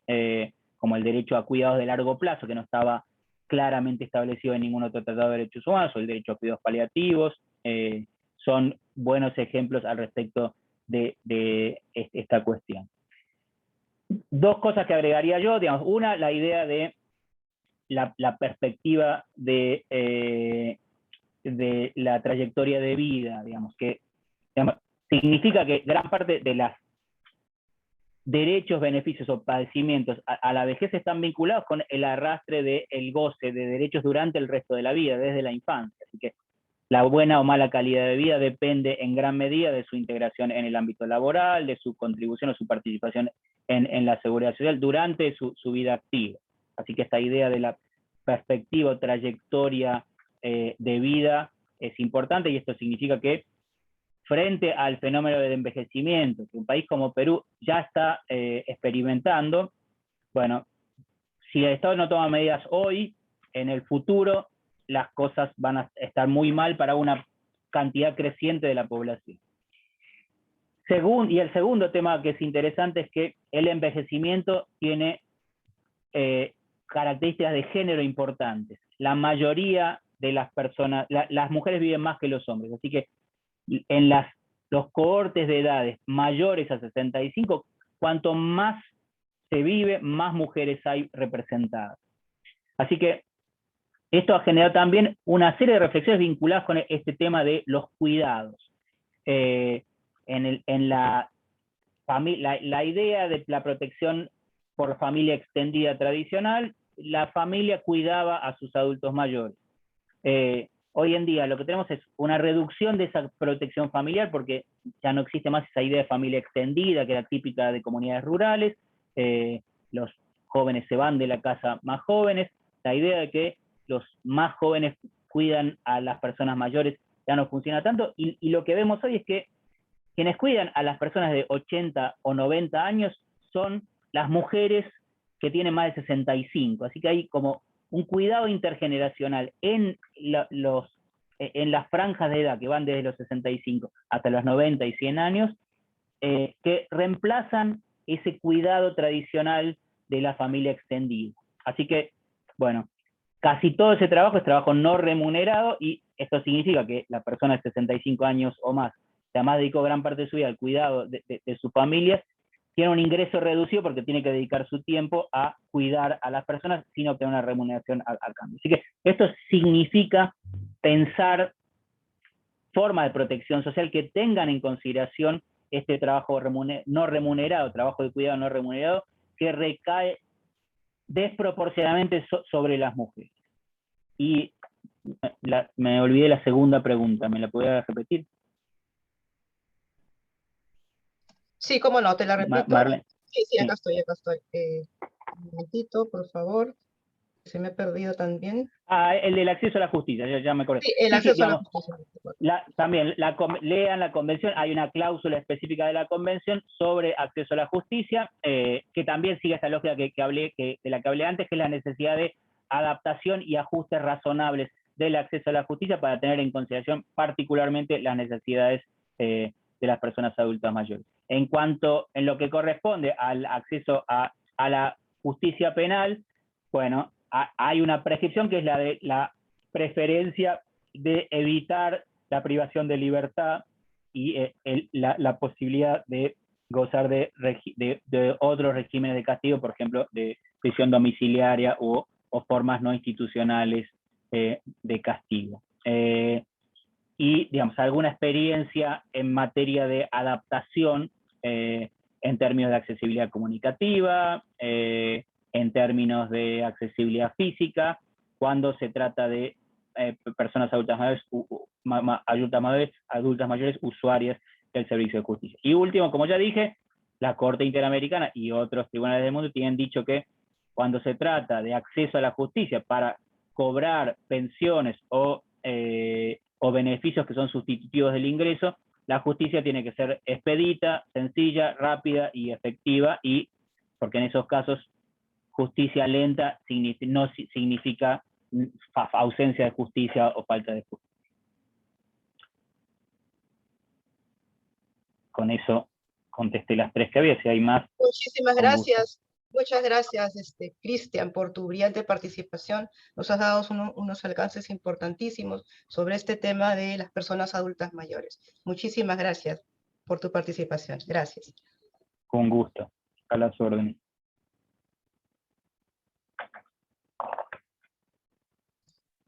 como el derecho a cuidados de largo plazo, que no estaba claramente establecido en ningún otro tratado de derechos humanos, o el derecho a cuidados paliativos, son buenos ejemplos al respecto de esta cuestión. Dos cosas que agregaría yo, digamos, una, la idea de la perspectiva de la trayectoria de vida, digamos, que significa que gran parte de los derechos, beneficios o padecimientos a la vejez están vinculados con el arrastre del goce de derechos durante el resto de la vida, desde la infancia. Así que la buena o mala calidad de vida depende en gran medida de su integración en el ámbito laboral, de su contribución o su participación en la seguridad social durante su vida activa. Así que esta idea de la perspectiva o trayectoria de vida es importante, y esto significa que frente al fenómeno del envejecimiento, que un país como Perú ya está experimentando, bueno, si el Estado no toma medidas hoy, en el futuro las cosas van a estar muy mal para una cantidad creciente de la población. Y el segundo tema que es interesante es que el envejecimiento tiene características de género importantes. La mayoría de las personas, las mujeres viven más que los hombres, así que en los cohortes de edades mayores a 65, cuanto más se vive, más mujeres hay representadas. Así que esto ha generado también una serie de reflexiones vinculadas con este tema de los cuidados. La idea de la protección por familia extendida tradicional, la familia cuidaba a sus adultos mayores. Hoy en día lo que tenemos es una reducción de esa protección familiar porque ya no existe más esa idea de familia extendida que era típica de comunidades rurales, los jóvenes se van de la casa más jóvenes, la idea de que los más jóvenes cuidan a las personas mayores ya no funciona tanto, y lo que vemos hoy es que quienes cuidan a las personas de 80 o 90 años son las mujeres que tienen más de 65, así que hay como un cuidado intergeneracional en las franjas de edad que van desde los 65 hasta los 90 y 100 años, que reemplazan ese cuidado tradicional de la familia extendida. Así que, bueno, casi todo ese trabajo es trabajo no remunerado, y esto significa que la persona de 65 años o más, que además dedicó gran parte de su vida al cuidado de sus familias, tiene un ingreso reducido porque tiene que dedicar su tiempo a cuidar a las personas sin obtener una remuneración al cambio. Así que esto significa pensar formas de protección social que tengan en consideración este trabajo no remunerado, trabajo de cuidado no remunerado, que recae desproporcionadamente sobre las mujeres. Y me olvidé la segunda pregunta, ¿me la podría repetir? Sí, cómo no, te la repito. Marlene. Sí, acá estoy. Un momentito, por favor. Se me ha perdido también. El del acceso a la justicia, ya me acordé. Sí, el acceso a la justicia. También, lean la convención, hay una cláusula específica de la convención sobre acceso a la justicia, que también sigue esta lógica de la que hablé antes, que es la necesidad de adaptación y ajustes razonables del acceso a la justicia para tener en consideración particularmente las necesidades de las personas adultas mayores. En lo que corresponde al acceso a la justicia penal, bueno, hay una prescripción que es la de la preferencia de evitar la privación de libertad y la posibilidad de gozar de otros regímenes de castigo, por ejemplo, de prisión domiciliaria o formas no institucionales de castigo. Y, digamos, alguna experiencia en materia de adaptación en términos de accesibilidad comunicativa, en términos de accesibilidad física, cuando se trata de personas adultas mayores usuarias del servicio de justicia. Y último, como ya dije, la Corte Interamericana y otros tribunales del mundo tienen dicho que cuando se trata de acceso a la justicia para cobrar pensiones o beneficios que son sustitutivos del ingreso, la justicia tiene que ser expedita, sencilla, rápida y efectiva, y porque en esos casos justicia lenta no significa ausencia de justicia o falta de justicia. Con eso contesté las tres que había. Si hay más. Muchísimas gracias. Muchas gracias, Cristian, por tu brillante participación. Nos has dado unos alcances importantísimos sobre este tema de las personas adultas mayores. Muchísimas gracias por tu participación. Gracias. Con gusto. A las órdenes.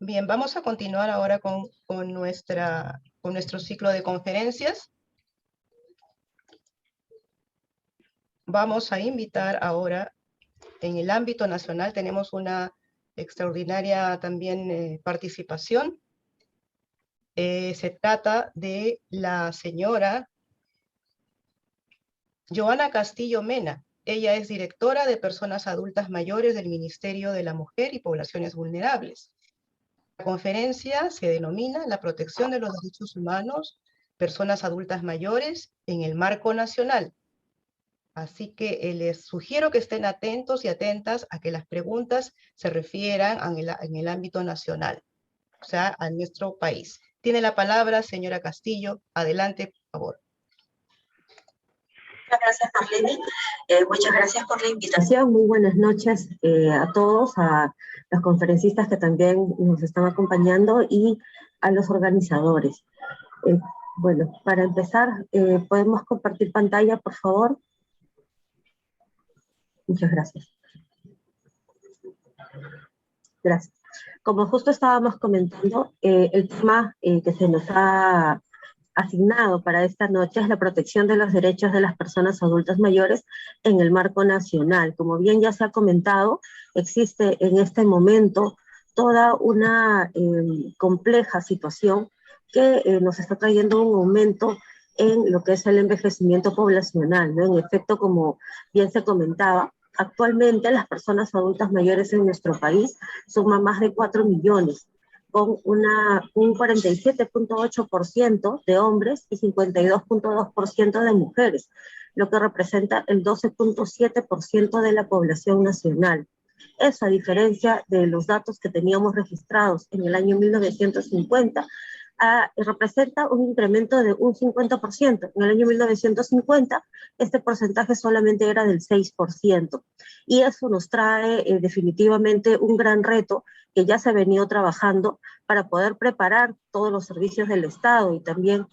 Bien, vamos a continuar ahora con nuestro ciclo de conferencias. Vamos a invitar ahora, en el ámbito nacional, tenemos una extraordinaria también participación. Se trata de la señora Joana Castillo Mena. Ella es directora de Personas Adultas Mayores del Ministerio de la Mujer y Poblaciones Vulnerables. La conferencia se denomina La protección de los derechos humanos, personas adultas mayores en el marco nacional. Así que les sugiero que estén atentos y atentas a que las preguntas se refieran en el ámbito nacional, o sea, a nuestro país. Tiene la palabra, señora Castillo. Adelante, por favor. Muchas gracias, Marlene. Muchas gracias por la invitación. Muy buenas noches a todos, a los conferencistas que también nos están acompañando y a los organizadores. Bueno, para empezar, ¿podemos compartir pantalla, por favor? Muchas gracias. Gracias. Como justo estábamos comentando, el tema que se nos ha asignado para esta noche es la protección de los derechos de las personas adultas mayores en el marco nacional. Como bien ya se ha comentado, existe en este momento toda una compleja situación que nos está trayendo un aumento en lo que es el envejecimiento poblacional, ¿no? En efecto, como bien se comentaba, actualmente las personas adultas mayores en nuestro país suman más de 4 millones, con un 47.8% de hombres y 52.2% de mujeres, lo que representa el 12.7% de la población nacional. Eso, a diferencia de los datos que teníamos registrados en el año 1950, representa un incremento de un 50%. En el año 1950, este porcentaje solamente era del 6%. Y eso nos trae definitivamente un gran reto que ya se ha venido trabajando para poder preparar todos los servicios del Estado y también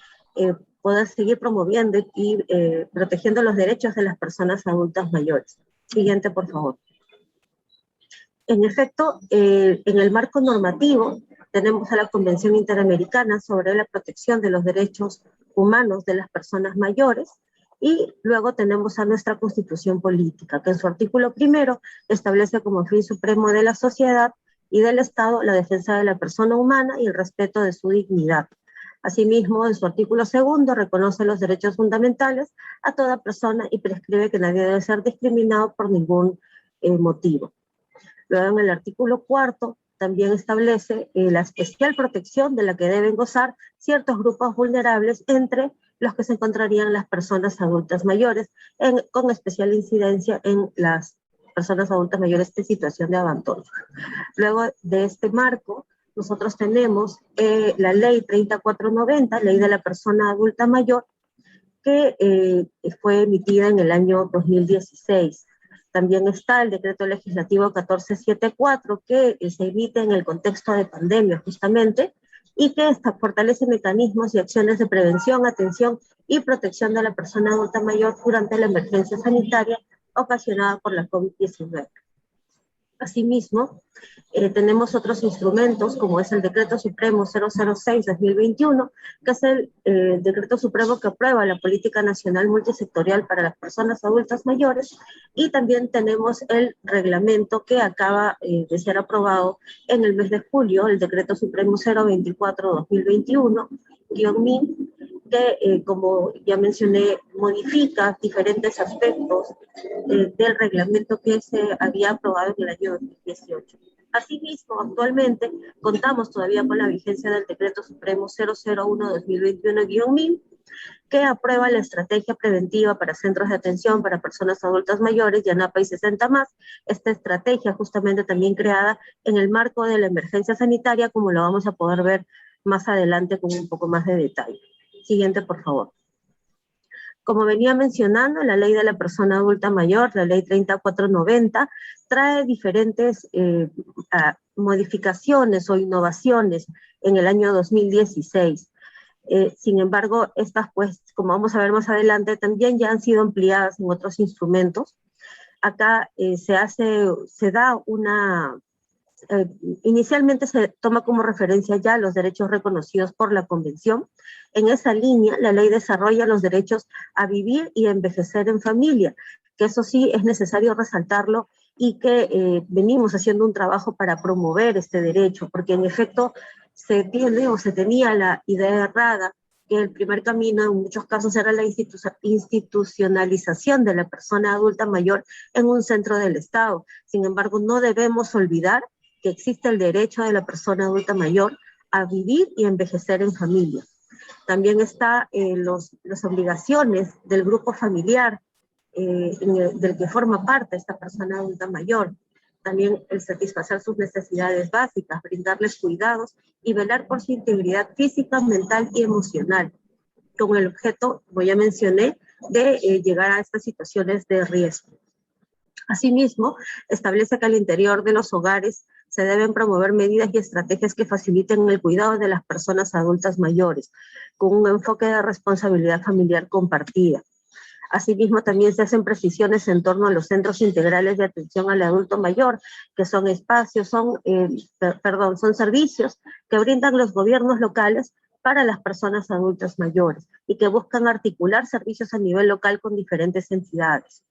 poder seguir promoviendo y protegiendo los derechos de las personas adultas mayores. Siguiente, por favor. En efecto, en el marco normativo tenemos a la Convención Interamericana sobre la Protección de los Derechos Humanos de las Personas Mayores, y luego tenemos a nuestra Constitución Política, que en su artículo 1 establece como fin supremo de la sociedad y del Estado la defensa de la persona humana y el respeto de su dignidad. Asimismo, en su artículo 2 reconoce los derechos fundamentales a toda persona y prescribe que nadie debe ser discriminado por ningún motivo. Luego, en el artículo 4, también establece la especial protección de la que deben gozar ciertos grupos vulnerables, entre los que se encontrarían las personas adultas mayores, con especial incidencia en las personas adultas mayores en situación de abandono. Luego de este marco, nosotros tenemos la Ley 3490, Ley de la Persona Adulta Mayor, que fue emitida en el año 2016. También está el decreto legislativo 1474, que se emite en el contexto de pandemia justamente, y que fortalece mecanismos y acciones de prevención, atención y protección de la persona adulta mayor durante la emergencia sanitaria ocasionada por la COVID-19. Asimismo, tenemos otros instrumentos, como es el Decreto Supremo 006-2021, que es el Decreto Supremo que aprueba la Política Nacional Multisectorial para las Personas Adultas Mayores, y también tenemos el reglamento que acaba de ser aprobado en el mes de julio, el Decreto Supremo 024-2021-MIN, que, como ya mencioné, modifica diferentes aspectos del reglamento que se había aprobado en el año 2018. Asimismo, actualmente contamos todavía con la vigencia del Decreto Supremo 001-2021-MIN, que aprueba la estrategia preventiva para centros de atención para personas adultas mayores, YANAPA y 60+. Esta estrategia justamente también creada en el marco de la emergencia sanitaria, como lo vamos a poder ver más adelante con un poco más de detalle. Siguiente, por favor. Como venía mencionando, la Ley de la Persona Adulta Mayor, la Ley 3490, trae diferentes modificaciones o innovaciones en el año 2016. Sin embargo, estas, pues, como vamos a ver más adelante, también ya han sido ampliadas en otros instrumentos. Acá se da una... inicialmente se toma como referencia ya los derechos reconocidos por la Convención. En esa línea, la ley desarrolla los derechos a vivir y a envejecer en familia, que eso sí es necesario resaltarlo, y que venimos haciendo un trabajo para promover este derecho, porque en efecto se tenía la idea errada que el primer camino en muchos casos era la institucionalización de la persona adulta mayor en un centro del Estado. Sin embargo, no debemos olvidar que existe el derecho de la persona adulta mayor a vivir y envejecer en familia. También está las obligaciones del grupo familiar del que forma parte esta persona adulta mayor. También el satisfacer sus necesidades básicas, brindarles cuidados y velar por su integridad física, mental y emocional, con el objeto, como ya mencioné, de llegar a estas situaciones de riesgo. Asimismo, establece que al interior de los hogares se deben promover medidas y estrategias que faciliten el cuidado de las personas adultas mayores, con un enfoque de responsabilidad familiar compartida. Asimismo, también se hacen precisiones en torno a los centros integrales de atención al adulto mayor, que son espacios, son servicios que brindan los gobiernos locales para las personas adultas mayores y que buscan articular servicios a nivel local con diferentes entidades.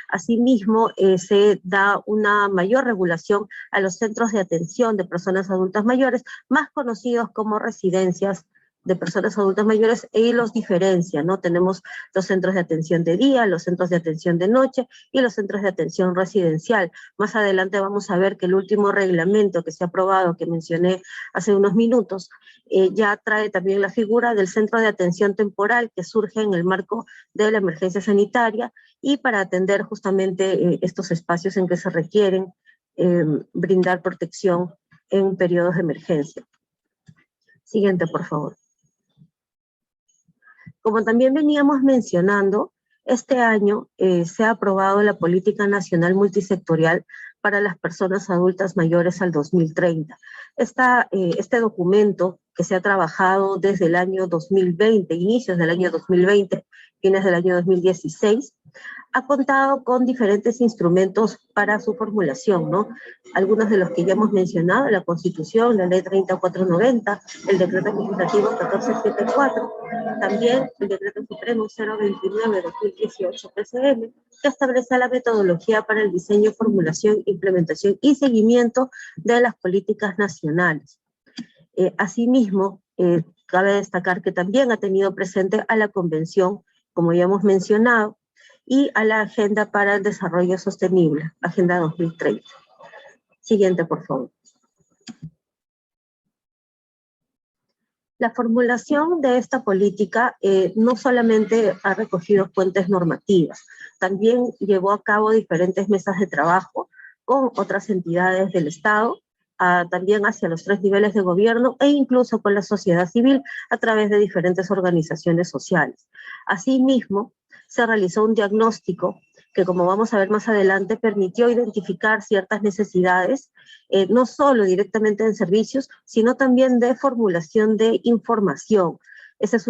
Asimismo, se da una mayor regulación a los centros de atención de personas adultas mayores, más conocidos como residencias de personas adultas mayores, y los diferencia, ¿no? Tenemos los centros de atención de día, los centros de atención de noche y los centros de atención residencial. Más adelante vamos a ver que el último reglamento que se ha aprobado, que mencioné hace unos minutos, ya trae también la figura del centro de atención temporal que surge en el marco de la emergencia sanitaria y para atender justamente estos espacios en que se requieren brindar protección en periodos de emergencia. Siguiente, por favor. Como también veníamos mencionando, este año se ha aprobado la Política Nacional Multisectorial para las Personas Adultas Mayores al 2030. Este documento que se ha trabajado desde el año 2020, inicios del año 2020, fines del año 2016, ha contado con diferentes instrumentos para su formulación, ¿no? Algunos de los que ya hemos mencionado, la Constitución, la Ley 3490, el Decreto Legislativo 1474, también el Decreto Supremo 029-2018 PCM, que establece la metodología para el diseño, formulación, implementación y seguimiento de las políticas nacionales. Asimismo, cabe destacar que también ha tenido presente a la Convención, como ya hemos mencionado, y a la Agenda para el Desarrollo Sostenible, Agenda 2030. Siguiente, por favor. La formulación de esta política no solamente ha recogido fuentes normativas, también llevó a cabo diferentes mesas de trabajo con otras entidades del Estado, también hacia los 3 niveles de gobierno e incluso con la sociedad civil a través de diferentes organizaciones sociales. Asimismo, se realizó un diagnóstico que, como vamos a ver más adelante, permitió identificar ciertas necesidades, no solo directamente en servicios, sino también de formulación de información. Ese es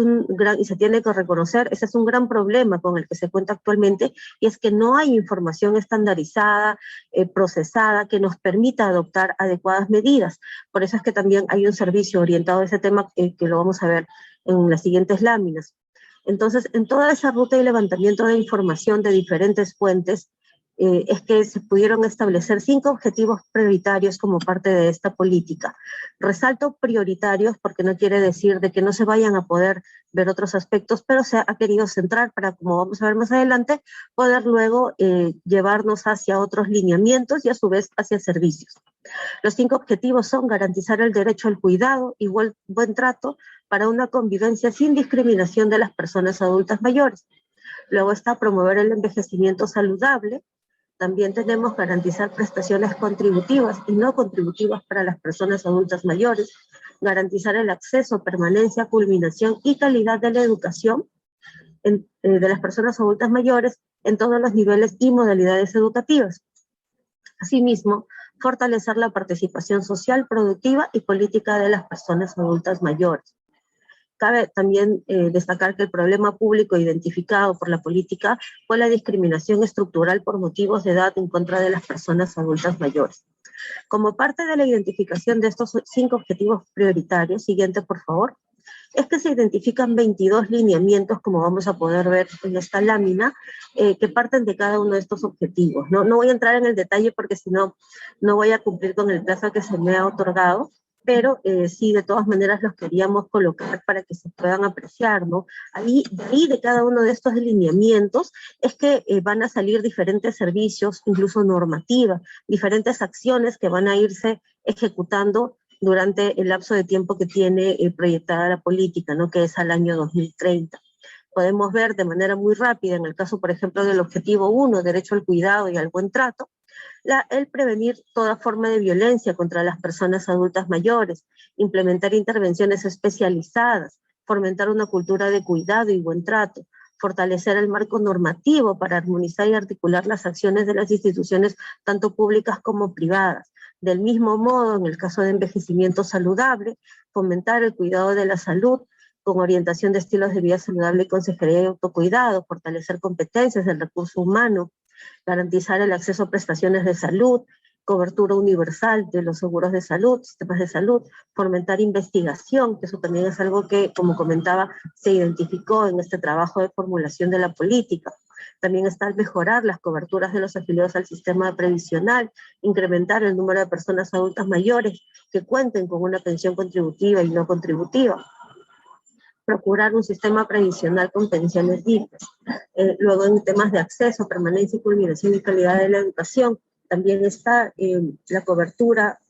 y se tiene que reconocer, ese es un gran problema con el que se cuenta actualmente, y es que no hay información estandarizada, procesada, que nos permita adoptar adecuadas medidas. Por eso es que también hay un servicio orientado a ese tema, que lo vamos a ver en las siguientes láminas. Entonces, en toda esa ruta y levantamiento de información de diferentes fuentes, es que se pudieron establecer 5 objetivos prioritarios como parte de esta política. Resalto prioritarios porque no quiere decir de que no se vayan a poder ver otros aspectos, pero se ha querido centrar para, como vamos a ver más adelante, poder luego llevarnos hacia otros lineamientos y a su vez hacia servicios. Los 5 objetivos son garantizar el derecho al cuidado y buen trato para una convivencia sin discriminación de las personas adultas mayores. Luego está promover el envejecimiento saludable. También tenemos garantizar prestaciones contributivas y no contributivas para las personas adultas mayores, garantizar el acceso, permanencia, culminación y calidad de la educación de las personas adultas mayores en todos los niveles y modalidades educativas. Asimismo, fortalecer la participación social, productiva y política de las personas adultas mayores. Cabe también destacar que el problema público identificado por la política fue la discriminación estructural por motivos de edad en contra de las personas adultas mayores. Como parte de la identificación de estos 5 objetivos prioritarios, siguiente por favor, es que se identifican 22 lineamientos, como vamos a poder ver en esta lámina, que parten de cada uno de estos objetivos. No voy a entrar en el detalle porque si no, no voy a cumplir con el plazo que se me ha otorgado, pero sí, de todas maneras los queríamos colocar para que se puedan apreciar, ¿no? Ahí de cada uno de estos lineamientos es que van a salir diferentes servicios, incluso normativa, diferentes acciones que van a irse ejecutando durante el lapso de tiempo que tiene proyectada la política, ¿no? Que es al año 2030. Podemos ver de manera muy rápida, en el caso, por ejemplo, del objetivo 1, derecho al cuidado y al buen trato, el prevenir toda forma de violencia contra las personas adultas mayores, implementar intervenciones especializadas, fomentar una cultura de cuidado y buen trato, fortalecer el marco normativo para armonizar y articular las acciones de las instituciones tanto públicas como privadas. Del mismo modo, en el caso de envejecimiento saludable, fomentar el cuidado de la salud con orientación de estilos de vida saludable y consejería de autocuidado, fortalecer competencias del recurso humano, garantizar el acceso a prestaciones de salud, cobertura universal de los seguros de salud, sistemas de salud, fomentar investigación, que eso también es algo que, como comentaba, se identificó en este trabajo de formulación de la política. También está el mejorar las coberturas de los afiliados al sistema previsional, incrementar el número de personas adultas mayores que cuenten con una pensión contributiva y no contributiva, procurar un sistema previsional con pensiones dignas. Luego, en temas de acceso, permanencia y culminación y calidad de la educación, también está la cobertura,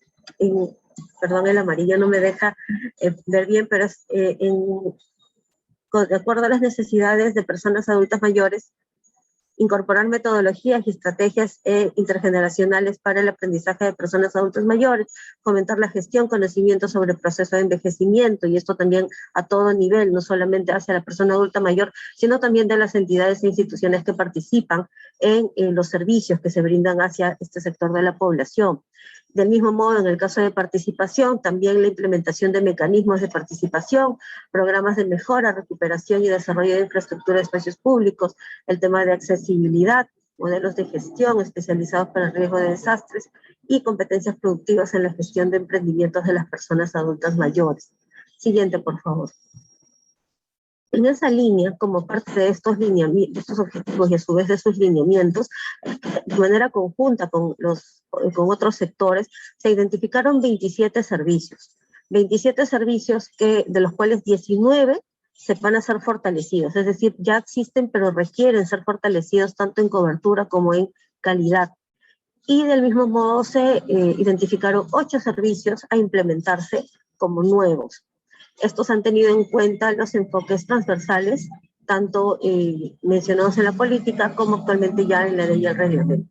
perdón, el amarillo no me deja ver bien, pero es de acuerdo a las necesidades de personas adultas mayores, incorporar metodologías y estrategias intergeneracionales para el aprendizaje de personas adultas mayores, fomentar la gestión, conocimiento sobre el proceso de envejecimiento, y esto también a todo nivel, no solamente hacia la persona adulta mayor, sino también de las entidades e instituciones que participan en los servicios que se brindan hacia este sector de la población. Del mismo modo, en el caso de participación, también la implementación de mecanismos de participación, programas de mejora, recuperación y desarrollo de infraestructura de espacios públicos, el tema de accesibilidad, modelos de gestión especializados para el riesgo de desastres y competencias productivas en la gestión de emprendimientos de las personas adultas mayores. Siguiente, por favor. En esa línea, como parte de estos objetivos y a su vez de sus lineamientos, de manera conjunta con otros sectores, se identificaron 27 servicios. 27 servicios de los cuales 19 se van a ser fortalecidos, es decir, ya existen pero requieren ser fortalecidos tanto en cobertura como en calidad. Y del mismo modo se identificaron 8 servicios a implementarse como nuevos. Estos han tenido en cuenta los enfoques transversales, tanto mencionados en la política como actualmente ya en la ley y el reglamento.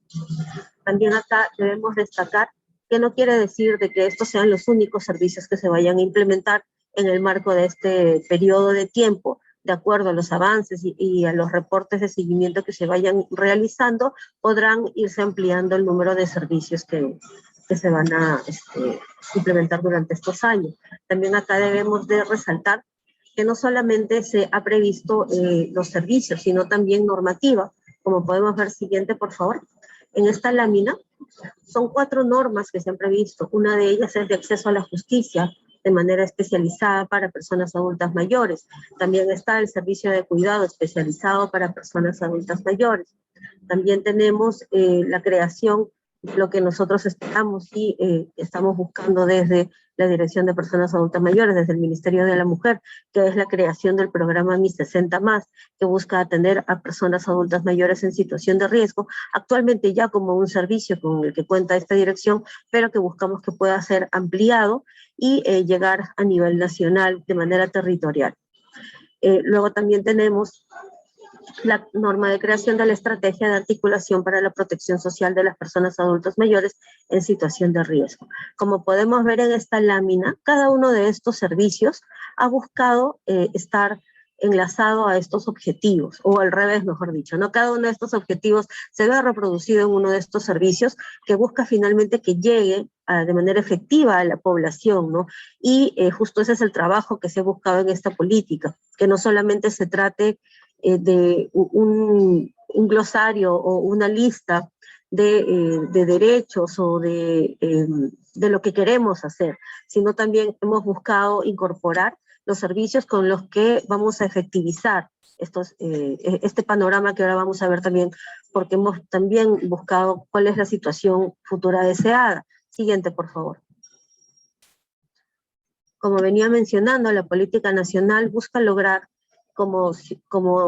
También acá debemos destacar que no quiere decir de que estos sean los únicos servicios que se vayan a implementar en el marco de este periodo de tiempo. De acuerdo a los avances y a los reportes de seguimiento que se vayan realizando, podrán irse ampliando el número de servicios que se van a implementar durante estos años. También acá debemos de resaltar que no solamente se ha previsto los servicios, sino también normativa. Como podemos ver, siguiente, por favor. En esta lámina son 4 normas que se han previsto. Una de ellas es de acceso a la justicia de manera especializada para personas adultas mayores. También está el servicio de cuidado especializado para personas adultas mayores. También tenemos la creación, lo que nosotros esperamos y estamos buscando desde la Dirección de Personas Adultas Mayores, desde el Ministerio de la Mujer, que es la creación del programa Mi 60+, que busca atender a personas adultas mayores en situación de riesgo, actualmente ya como un servicio con el que cuenta esta dirección, pero que buscamos que pueda ser ampliado y llegar a nivel nacional de manera territorial. Luego también tenemos la norma de creación de la estrategia de articulación para la protección social de las personas adultas mayores en situación de riesgo. Como podemos ver en esta lámina, cada uno de estos servicios ha buscado estar enlazado a estos objetivos, o al revés, mejor dicho, ¿no? Cada uno de estos objetivos se ve reproducido en uno de estos servicios que busca finalmente que llegue de manera efectiva a la población, ¿no? Y justo ese es el trabajo que se ha buscado en esta política, que no solamente se trate de un glosario o una lista de derechos o de lo que queremos hacer, sino también hemos buscado incorporar los servicios con los que vamos a efectivizar este panorama que ahora vamos a ver también, porque hemos también buscado cuál es la situación futura deseada. Siguiente, por favor. Como venía mencionando, la política nacional busca lograr como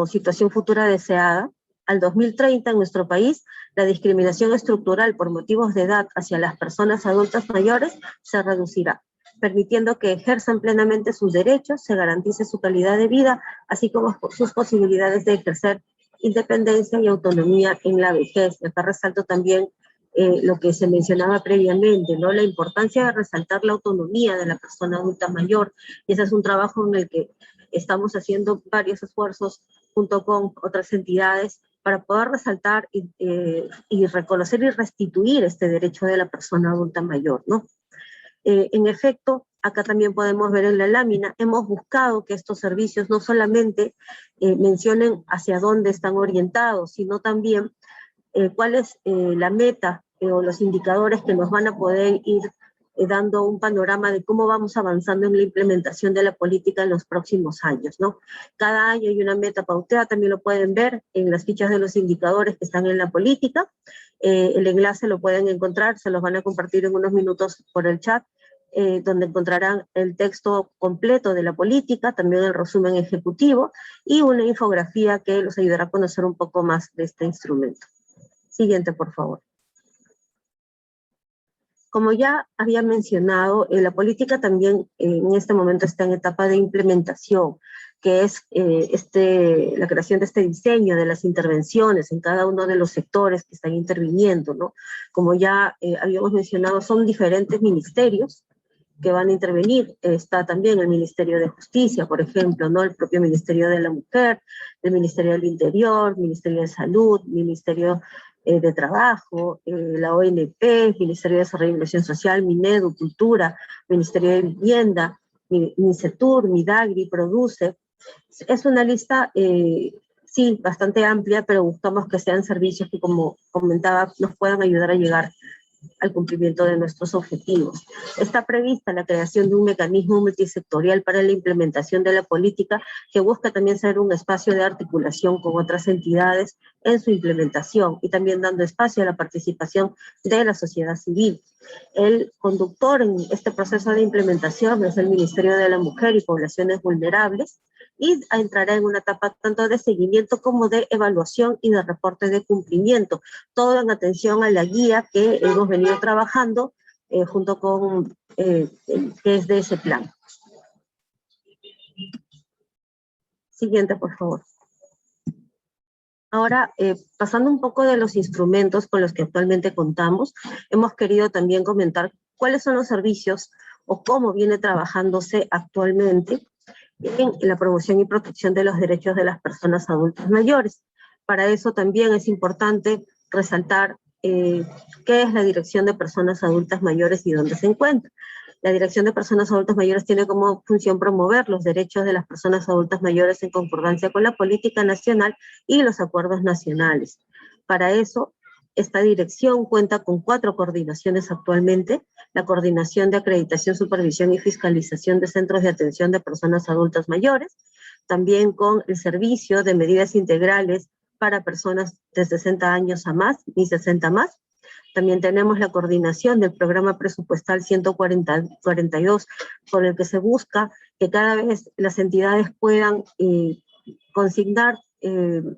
situación futura deseada, al 2030 en nuestro país, la discriminación estructural por motivos de edad hacia las personas adultas mayores se reducirá, permitiendo que ejerzan plenamente sus derechos, se garantice su calidad de vida, así como sus posibilidades de ejercer independencia y autonomía en la vejez. Acá resalto también lo que se mencionaba previamente, ¿no? La importancia de resaltar la autonomía de la persona adulta mayor, y ese es un trabajo en el que estamos haciendo varios esfuerzos junto con otras entidades para poder resaltar y reconocer y restituir este derecho de la persona adulta mayor, ¿no? En efecto, acá también podemos ver en la lámina, hemos buscado que estos servicios no solamente mencionen hacia dónde están orientados, sino también cuál es la meta o los indicadores que nos van a poder ir dando un panorama de cómo vamos avanzando en la implementación de la política en los próximos años, ¿no? Cada año hay una meta pauteada, también lo pueden ver en las fichas de los indicadores que están en la política. El enlace lo pueden encontrar, se los van a compartir en unos minutos por el chat, donde encontrarán el texto completo de la política, también el resumen ejecutivo y una infografía que los ayudará a conocer un poco más de este instrumento. Siguiente, por favor. Como ya había mencionado, la política también en este momento está en etapa de implementación, que es la creación de este diseño de las intervenciones en cada uno de los sectores que están interviniendo, ¿no? Como ya habíamos mencionado, son diferentes ministerios que van a intervenir. Está también el Ministerio de Justicia, por ejemplo, ¿no? El propio Ministerio de la Mujer, el Ministerio del Interior, Ministerio de Salud, Ministerio de Trabajo, la ONP, Ministerio de Desarrollo e Inclusión Social, Minedu, Cultura, Ministerio de Vivienda, Micetur, Midagri, Produce. Es una lista, sí, bastante amplia, pero buscamos que sean servicios que, como comentaba, nos puedan ayudar a llegar al cumplimiento de nuestros objetivos. Está prevista la creación de un mecanismo multisectorial para la implementación de la política que busca también ser un espacio de articulación con otras entidades en su implementación y también dando espacio a la participación de la sociedad civil. El conductor en este proceso de implementación es el Ministerio de la Mujer y Poblaciones Vulnerables, y entrará en una etapa tanto de seguimiento como de evaluación y de reporte de cumplimiento, todo en atención a la guía que hemos venido trabajando junto con que es de ese plan. Siguiente, por favor. Ahora, pasando un poco de los instrumentos con los que actualmente contamos, hemos querido también comentar cuáles son los servicios o cómo viene trabajándose actualmente en la promoción y protección de los derechos de las personas adultas mayores. Para eso también es importante resaltar qué es la Dirección de Personas Adultas Mayores y dónde se encuentra. La Dirección de Personas Adultas Mayores tiene como función promover los derechos de las personas adultas mayores en concordancia con la política nacional y los acuerdos nacionales. Para eso, esta dirección cuenta con 4 coordinaciones actualmente: la Coordinación de Acreditación, Supervisión y Fiscalización de Centros de Atención de Personas Adultas Mayores, también con el Servicio de Medidas Integrales para Personas de 60 años a más y 60 más. También tenemos la coordinación del Programa Presupuestal 142, con el que se busca que cada vez las entidades puedan consignar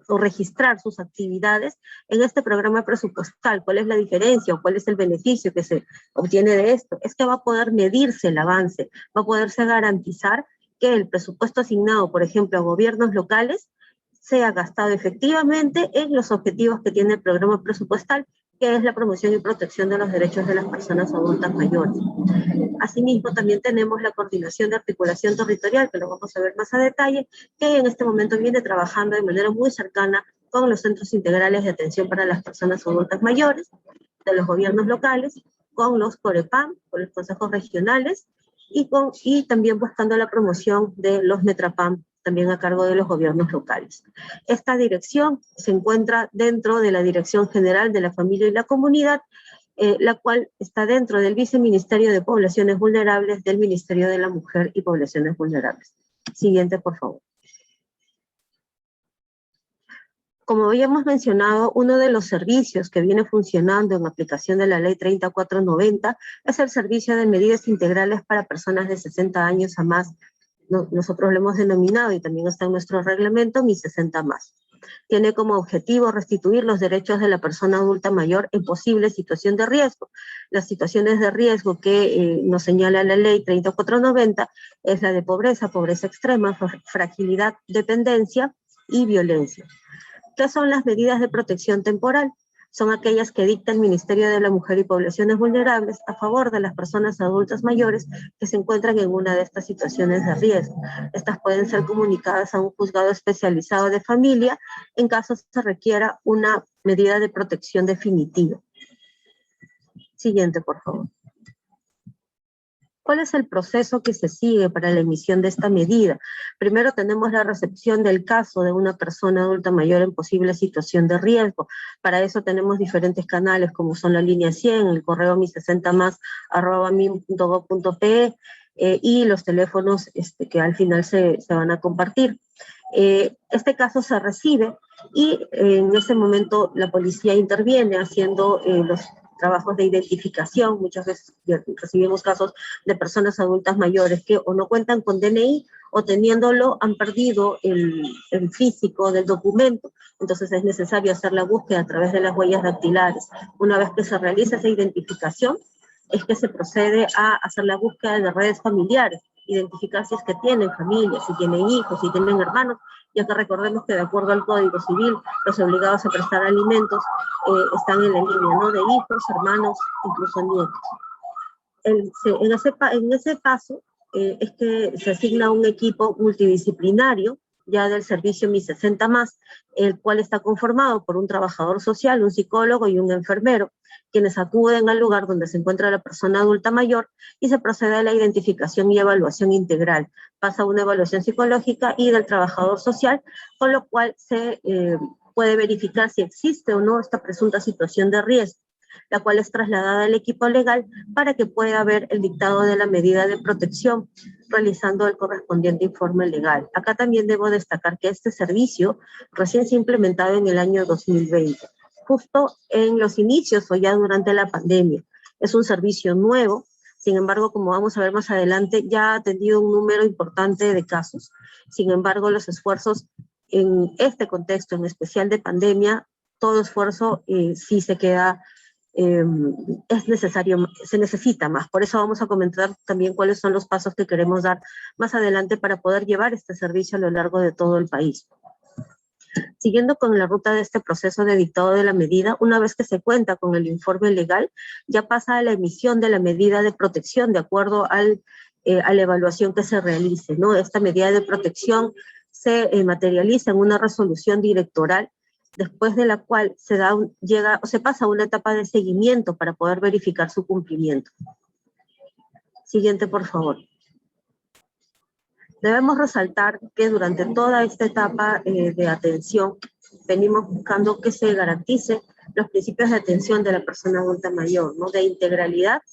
o registrar sus actividades en este programa presupuestal. ¿Cuál es la diferencia o cuál es el beneficio que se obtiene de esto? Es que va a poder medirse el avance, va a poderse garantizar que el presupuesto asignado, por ejemplo, a gobiernos locales, sea gastado efectivamente en los objetivos que tiene el programa presupuestal, que es la promoción y protección de los derechos de las personas adultas mayores. Asimismo, también tenemos la coordinación de articulación territorial, que lo vamos a ver más a detalle, que en este momento viene trabajando de manera muy cercana con los centros integrales de atención para las personas adultas mayores, de los gobiernos locales, con los COREPAM, con los consejos regionales, y también buscando la promoción de los METRAPAM, también a cargo de los gobiernos locales. Esta dirección se encuentra dentro de la Dirección General de la Familia y la Comunidad, la cual está dentro del Viceministerio de Poblaciones Vulnerables del Ministerio de la Mujer y Poblaciones Vulnerables. Siguiente, por favor. Como habíamos mencionado, uno de los servicios que viene funcionando en aplicación de la Ley 3490 es el Servicio de Medidas Integrales para Personas de 60 años a más. Nosotros lo hemos denominado, y también está en nuestro reglamento, Mi 60 más. Tiene como objetivo restituir los derechos de la persona adulta mayor en posible situación de riesgo. Las situaciones de riesgo que nos señala la Ley 3490 es la de pobreza, pobreza extrema, fragilidad, dependencia y violencia. ¿Qué son las medidas de protección temporal? Son aquellas que dicta el Ministerio de la Mujer y Poblaciones Vulnerables a favor de las personas adultas mayores que se encuentran en una de estas situaciones de riesgo. Estas pueden ser comunicadas a un juzgado especializado de familia en caso se requiera una medida de protección definitiva. Siguiente, por favor. ¿Cuál es el proceso que se sigue para la emisión de esta medida? Primero tenemos la recepción del caso de una persona adulta mayor en posible situación de riesgo. Para eso tenemos diferentes canales, como son la línea 100, el correo mi60más@min.gov.pe y los teléfonos que al final se van a compartir. Este caso se recibe y en ese momento la policía interviene haciendo los trabajos de identificación. Muchas veces recibimos casos de personas adultas mayores que o no cuentan con DNI o teniéndolo han perdido el físico del documento. Entonces es necesario hacer la búsqueda a través de las huellas dactilares. Una vez que se realiza esa identificación, es que se procede a hacer la búsqueda de redes familiares, identificar si es que tienen familia, si tienen hijos, si tienen hermanos, ya que recordemos que de acuerdo al Código Civil, los obligados a prestar alimentos están en la línea, ¿no? De hijos, hermanos, incluso nietos. En ese paso es que se asigna un equipo multidisciplinario ya del servicio Mi60+, el cual está conformado por un trabajador social, un psicólogo y un enfermero, quienes acuden al lugar donde se encuentra la persona adulta mayor y se procede a la identificación y evaluación integral. Pasa una evaluación psicológica y del trabajador social, con lo cual se puede verificar si existe o no esta presunta situación de riesgo, la cual es trasladada al equipo legal para que pueda ver el dictado de la medida de protección, realizando el correspondiente informe legal. Acá también debo destacar que este servicio recién se ha implementado en el año 2020, justo en los inicios o ya durante la pandemia. Es un servicio nuevo, sin embargo, como vamos a ver más adelante, ya ha atendido un número importante de casos. Sin embargo, los esfuerzos en este contexto, en especial de pandemia, todo esfuerzo sí se queda es necesario, se necesita más. Por eso vamos a comentar también cuáles son los pasos que queremos dar más adelante para poder llevar este servicio a lo largo de todo el país. Siguiendo con la ruta de este proceso de dictado de la medida, una vez que se cuenta con el informe legal, ya pasa a la emisión de la medida de protección de acuerdo a la evaluación que se realice, ¿no? Esta medida de protección se materializa en una resolución directoral, después de la cual se pasa a una etapa de seguimiento para poder verificar su cumplimiento. Siguiente, por favor. Debemos resaltar que durante toda esta etapa de atención venimos buscando que se garantice los principios de atención de la persona adulta mayor, ¿no? De integralidad.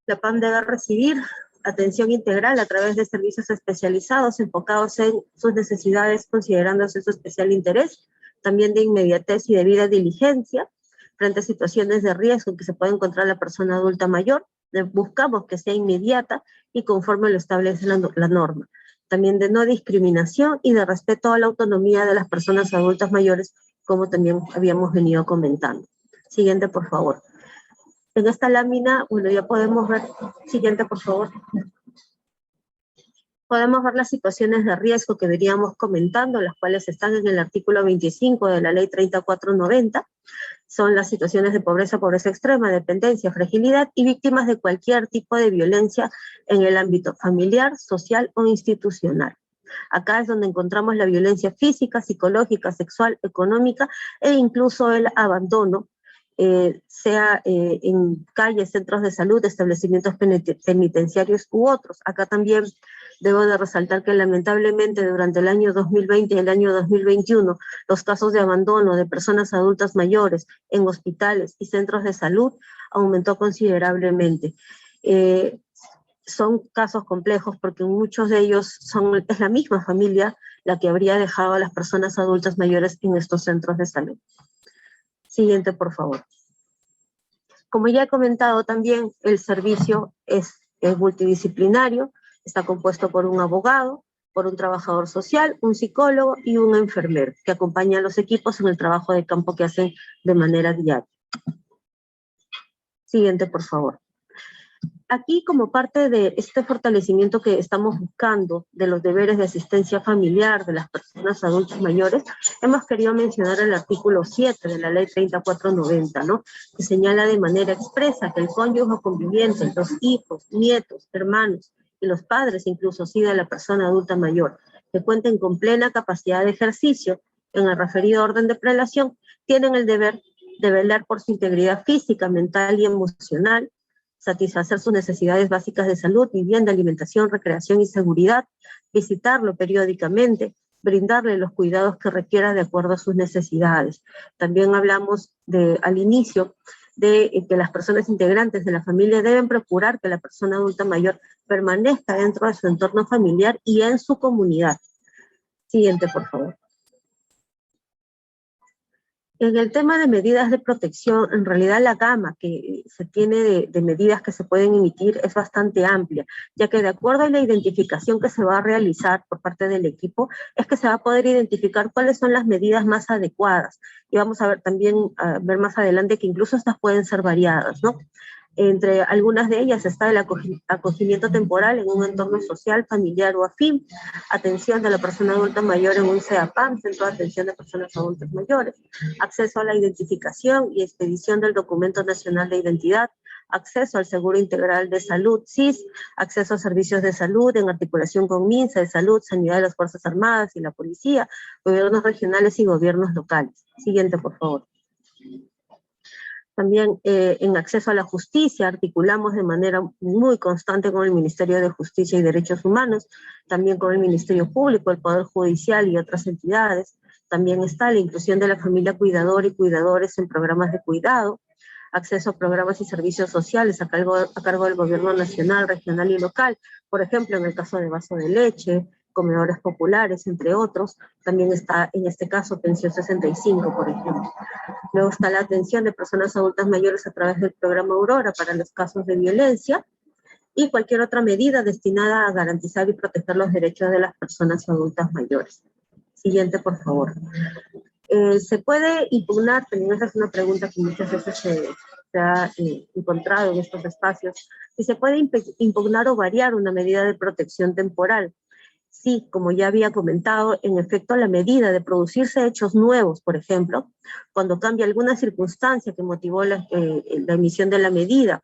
La PAM debe recibir atención integral a través de servicios especializados enfocados en sus necesidades considerándose su especial interés, también de inmediatez y debida diligencia frente a situaciones de riesgo en que se puede encontrar la persona adulta mayor. Buscamos que sea inmediata y conforme lo establece la norma. También de no discriminación y de respeto a la autonomía de las personas adultas mayores, como también habíamos venido comentando. Siguiente, por favor. En esta lámina, bueno, ya podemos ver, siguiente, por favor. Podemos ver las situaciones de riesgo que veníamos comentando, las cuales están en el artículo 25 de la ley 3490. Son las situaciones de pobreza, pobreza extrema, dependencia, fragilidad y víctimas de cualquier tipo de violencia en el ámbito familiar, social o institucional. Acá es donde encontramos la violencia física, psicológica, sexual, económica e incluso el abandono, sea en calles, centros de salud, establecimientos penitenciarios u otros. Acá también debo de resaltar que lamentablemente durante el año 2020 y el año 2021, los casos de abandono de personas adultas mayores en hospitales y centros de salud aumentó considerablemente. Son casos complejos porque muchos de ellos es la misma familia la que habría dejado a las personas adultas mayores en estos centros de salud. Siguiente, por favor. Como ya he comentado también, el servicio es multidisciplinario, está compuesto por un abogado, por un trabajador social, un psicólogo y un enfermero, que acompaña a los equipos en el trabajo de campo que hacen de manera diaria. Siguiente, por favor. Aquí, como parte de este fortalecimiento que estamos buscando de los deberes de asistencia familiar de las personas adultas mayores, hemos querido mencionar el artículo 7 de la ley 3490, ¿no? Que señala de manera expresa que el cónyuge o conviviente, los hijos, nietos, hermanos y los padres incluso sí de la persona adulta mayor, que cuenten con plena capacidad de ejercicio en el referido orden de prelación, tienen el deber de velar por su integridad física, mental y emocional, satisfacer sus necesidades básicas de salud, vivienda, alimentación, recreación y seguridad, visitarlo periódicamente, brindarle los cuidados que requiera de acuerdo a sus necesidades. También hablamos al inicio de que las personas integrantes de la familia deben procurar que la persona adulta mayor permanezca dentro de su entorno familiar y en su comunidad. Siguiente, por favor. En el tema de medidas de protección, en realidad la gama que se tiene de medidas que se pueden emitir es bastante amplia, ya que de acuerdo a la identificación que se va a realizar por parte del equipo, es que se va a poder identificar cuáles son las medidas más adecuadas. Y vamos a ver también, ver más adelante que incluso estas pueden ser variadas, ¿no? Entre algunas de ellas está el acogimiento temporal en un entorno social, familiar o afín, atención de la persona adulta mayor en un CEAPAM, Centro de Atención de Personas Adultas Mayores, acceso a la identificación y expedición del Documento Nacional de Identidad, acceso al Seguro Integral de Salud, SIS, acceso a servicios de salud en articulación con MINSA de Salud, Sanidad de las Fuerzas Armadas y la Policía, gobiernos regionales y gobiernos locales. Siguiente, por favor. También en acceso a la justicia, articulamos de manera muy constante con el Ministerio de Justicia y Derechos Humanos, también con el Ministerio Público, el Poder Judicial y otras entidades. También está la inclusión de la familia cuidadora y cuidadores en programas de cuidado, acceso a programas y servicios sociales a cargo del gobierno nacional, regional y local, por ejemplo, en el caso de vaso de leche, comedores populares, entre otros. También está, en este caso, Pensión 65, por ejemplo. Luego está la atención de personas adultas mayores a través del programa Aurora para los casos de violencia y cualquier otra medida destinada a garantizar y proteger los derechos de las personas adultas mayores. Siguiente, por favor. ¿Se puede impugnar? También esa es una pregunta que muchas veces se ha encontrado en estos espacios. Si se puede impugnar o variar una medida de protección temporal. Sí, como ya había comentado, en efecto, la medida de producirse hechos nuevos, por ejemplo, cuando cambia alguna circunstancia que motivó la emisión de la medida,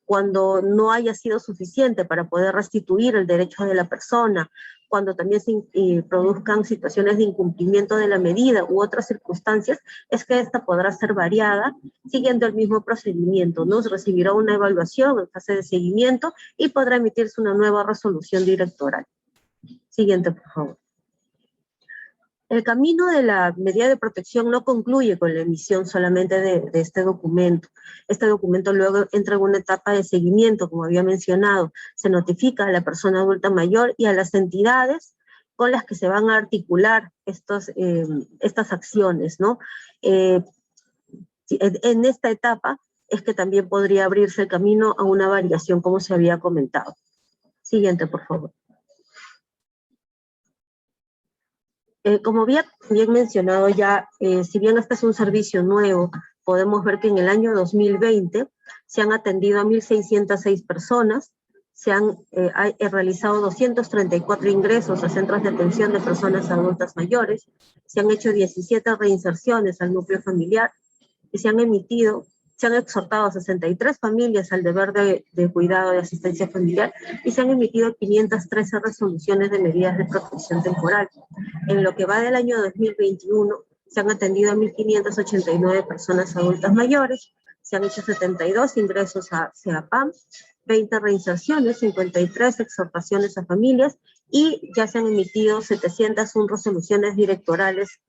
cuando no haya sido suficiente para poder restituir el derecho de la persona, cuando también se produzcan situaciones de incumplimiento de la medida u otras circunstancias, es que esta podrá ser variada siguiendo el mismo procedimiento, ¿no? Recibirá una evaluación en fase de seguimiento y podrá emitirse una nueva resolución directoral. Siguiente, por favor. El camino de la medida de protección no concluye con la emisión solamente de este documento. Este documento luego entra en una etapa de seguimiento, como había mencionado. Se notifica a la persona adulta mayor y a las entidades con las que se van a articular estas acciones, ¿no? En esta etapa es que también podría abrirse el camino a una variación, como se había comentado. Siguiente, por favor. Como bien mencionado ya, si bien este es un servicio nuevo, podemos ver que en el año 2020 se han atendido a 1.606 personas, se han realizado 234 ingresos a centros de atención de personas adultas mayores, se han hecho 17 reinserciones al núcleo familiar y se han exhortado a 63 familias al deber de cuidado y asistencia familiar y se han emitido 513 resoluciones de medidas de protección temporal. En lo que va del año 2021, se han atendido a 1.589 personas adultas mayores, se han hecho 72 ingresos a CEAPAM, 20 reinserciones, 53 exhortaciones a familias y ya se han emitido 701 resoluciones directorales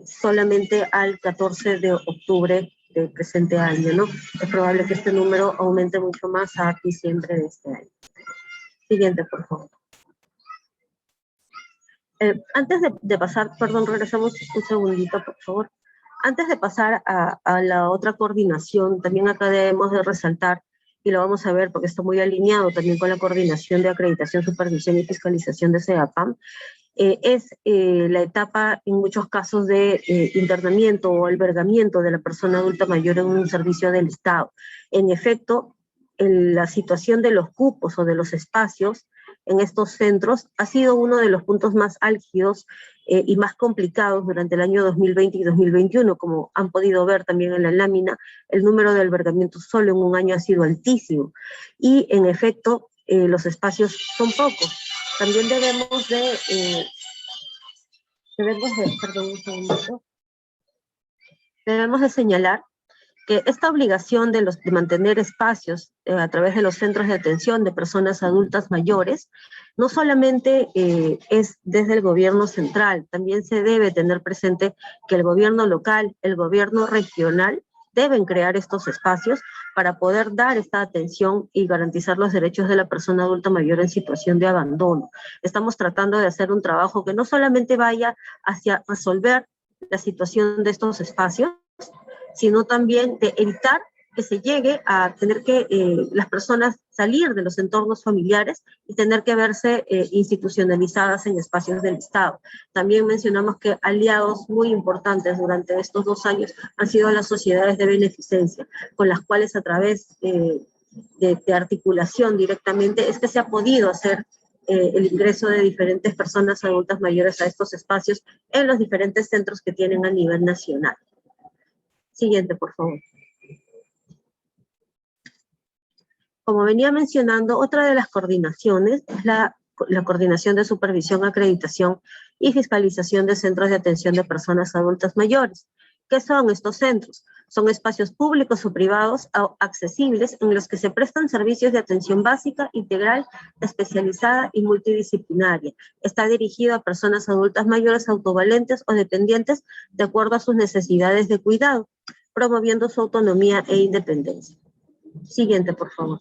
solamente al 14 de octubre del presente año, ¿no? Es probable que este número aumente mucho más a diciembre de este año. Siguiente, por favor. Antes de pasar, perdón, regresamos un segundito, por favor. Antes de pasar a la otra coordinación, también acá debemos de resaltar, y lo vamos a ver porque está muy alineado también con la coordinación de acreditación, supervisión y fiscalización de CEAPAM, es la etapa en muchos casos de internamiento o albergamiento de la persona adulta mayor en un servicio del Estado. En efecto, la situación de los cupos o de los espacios en estos centros ha sido uno de los puntos más álgidos y más complicados durante el año 2020 y 2021. Como han podido ver también en la lámina, el número de albergamientos solo en un año ha sido altísimo. Y en efecto, los espacios son pocos. También debemos de señalar que esta obligación de mantener espacios a través de los centros de atención de personas adultas mayores, no solamente es desde el gobierno central, también se debe tener presente que el gobierno local, el gobierno regional, deben crear estos espacios para poder dar esta atención y garantizar los derechos de la persona adulta mayor en situación de abandono. Estamos tratando de hacer un trabajo que no solamente vaya hacia resolver la situación de estos espacios, sino también de evitar que se llegue a tener que las personas salir de los entornos familiares y tener que verse institucionalizadas en espacios del Estado. También mencionamos que aliados muy importantes durante estos 2 años han sido las sociedades de beneficencia, con las cuales a través de articulación directamente es que se ha podido hacer el ingreso de diferentes personas adultas mayores a estos espacios en los diferentes centros que tienen a nivel nacional. Siguiente, por favor. Como venía mencionando, otra de las coordinaciones es la coordinación de supervisión, acreditación y fiscalización de centros de atención de personas adultas mayores. ¿Qué son estos centros? Son espacios públicos o privados accesibles en los que se prestan servicios de atención básica, integral, especializada y multidisciplinaria. Está dirigido a personas adultas mayores autovalentes o dependientes de acuerdo a sus necesidades de cuidado, promoviendo su autonomía e independencia. Siguiente, por favor.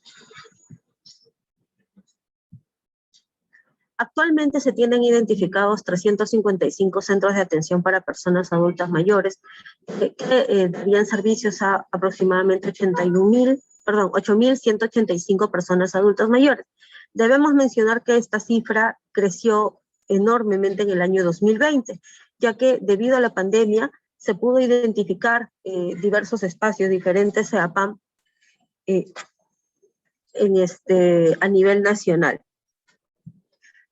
Actualmente se tienen identificados 355 centros de atención para personas adultas mayores que darían servicios a aproximadamente 8.185 personas adultas mayores. Debemos mencionar que esta cifra creció enormemente en el año 2020, ya que debido a la pandemia se pudo identificar diversos espacios diferentes CEAPAM a nivel nacional.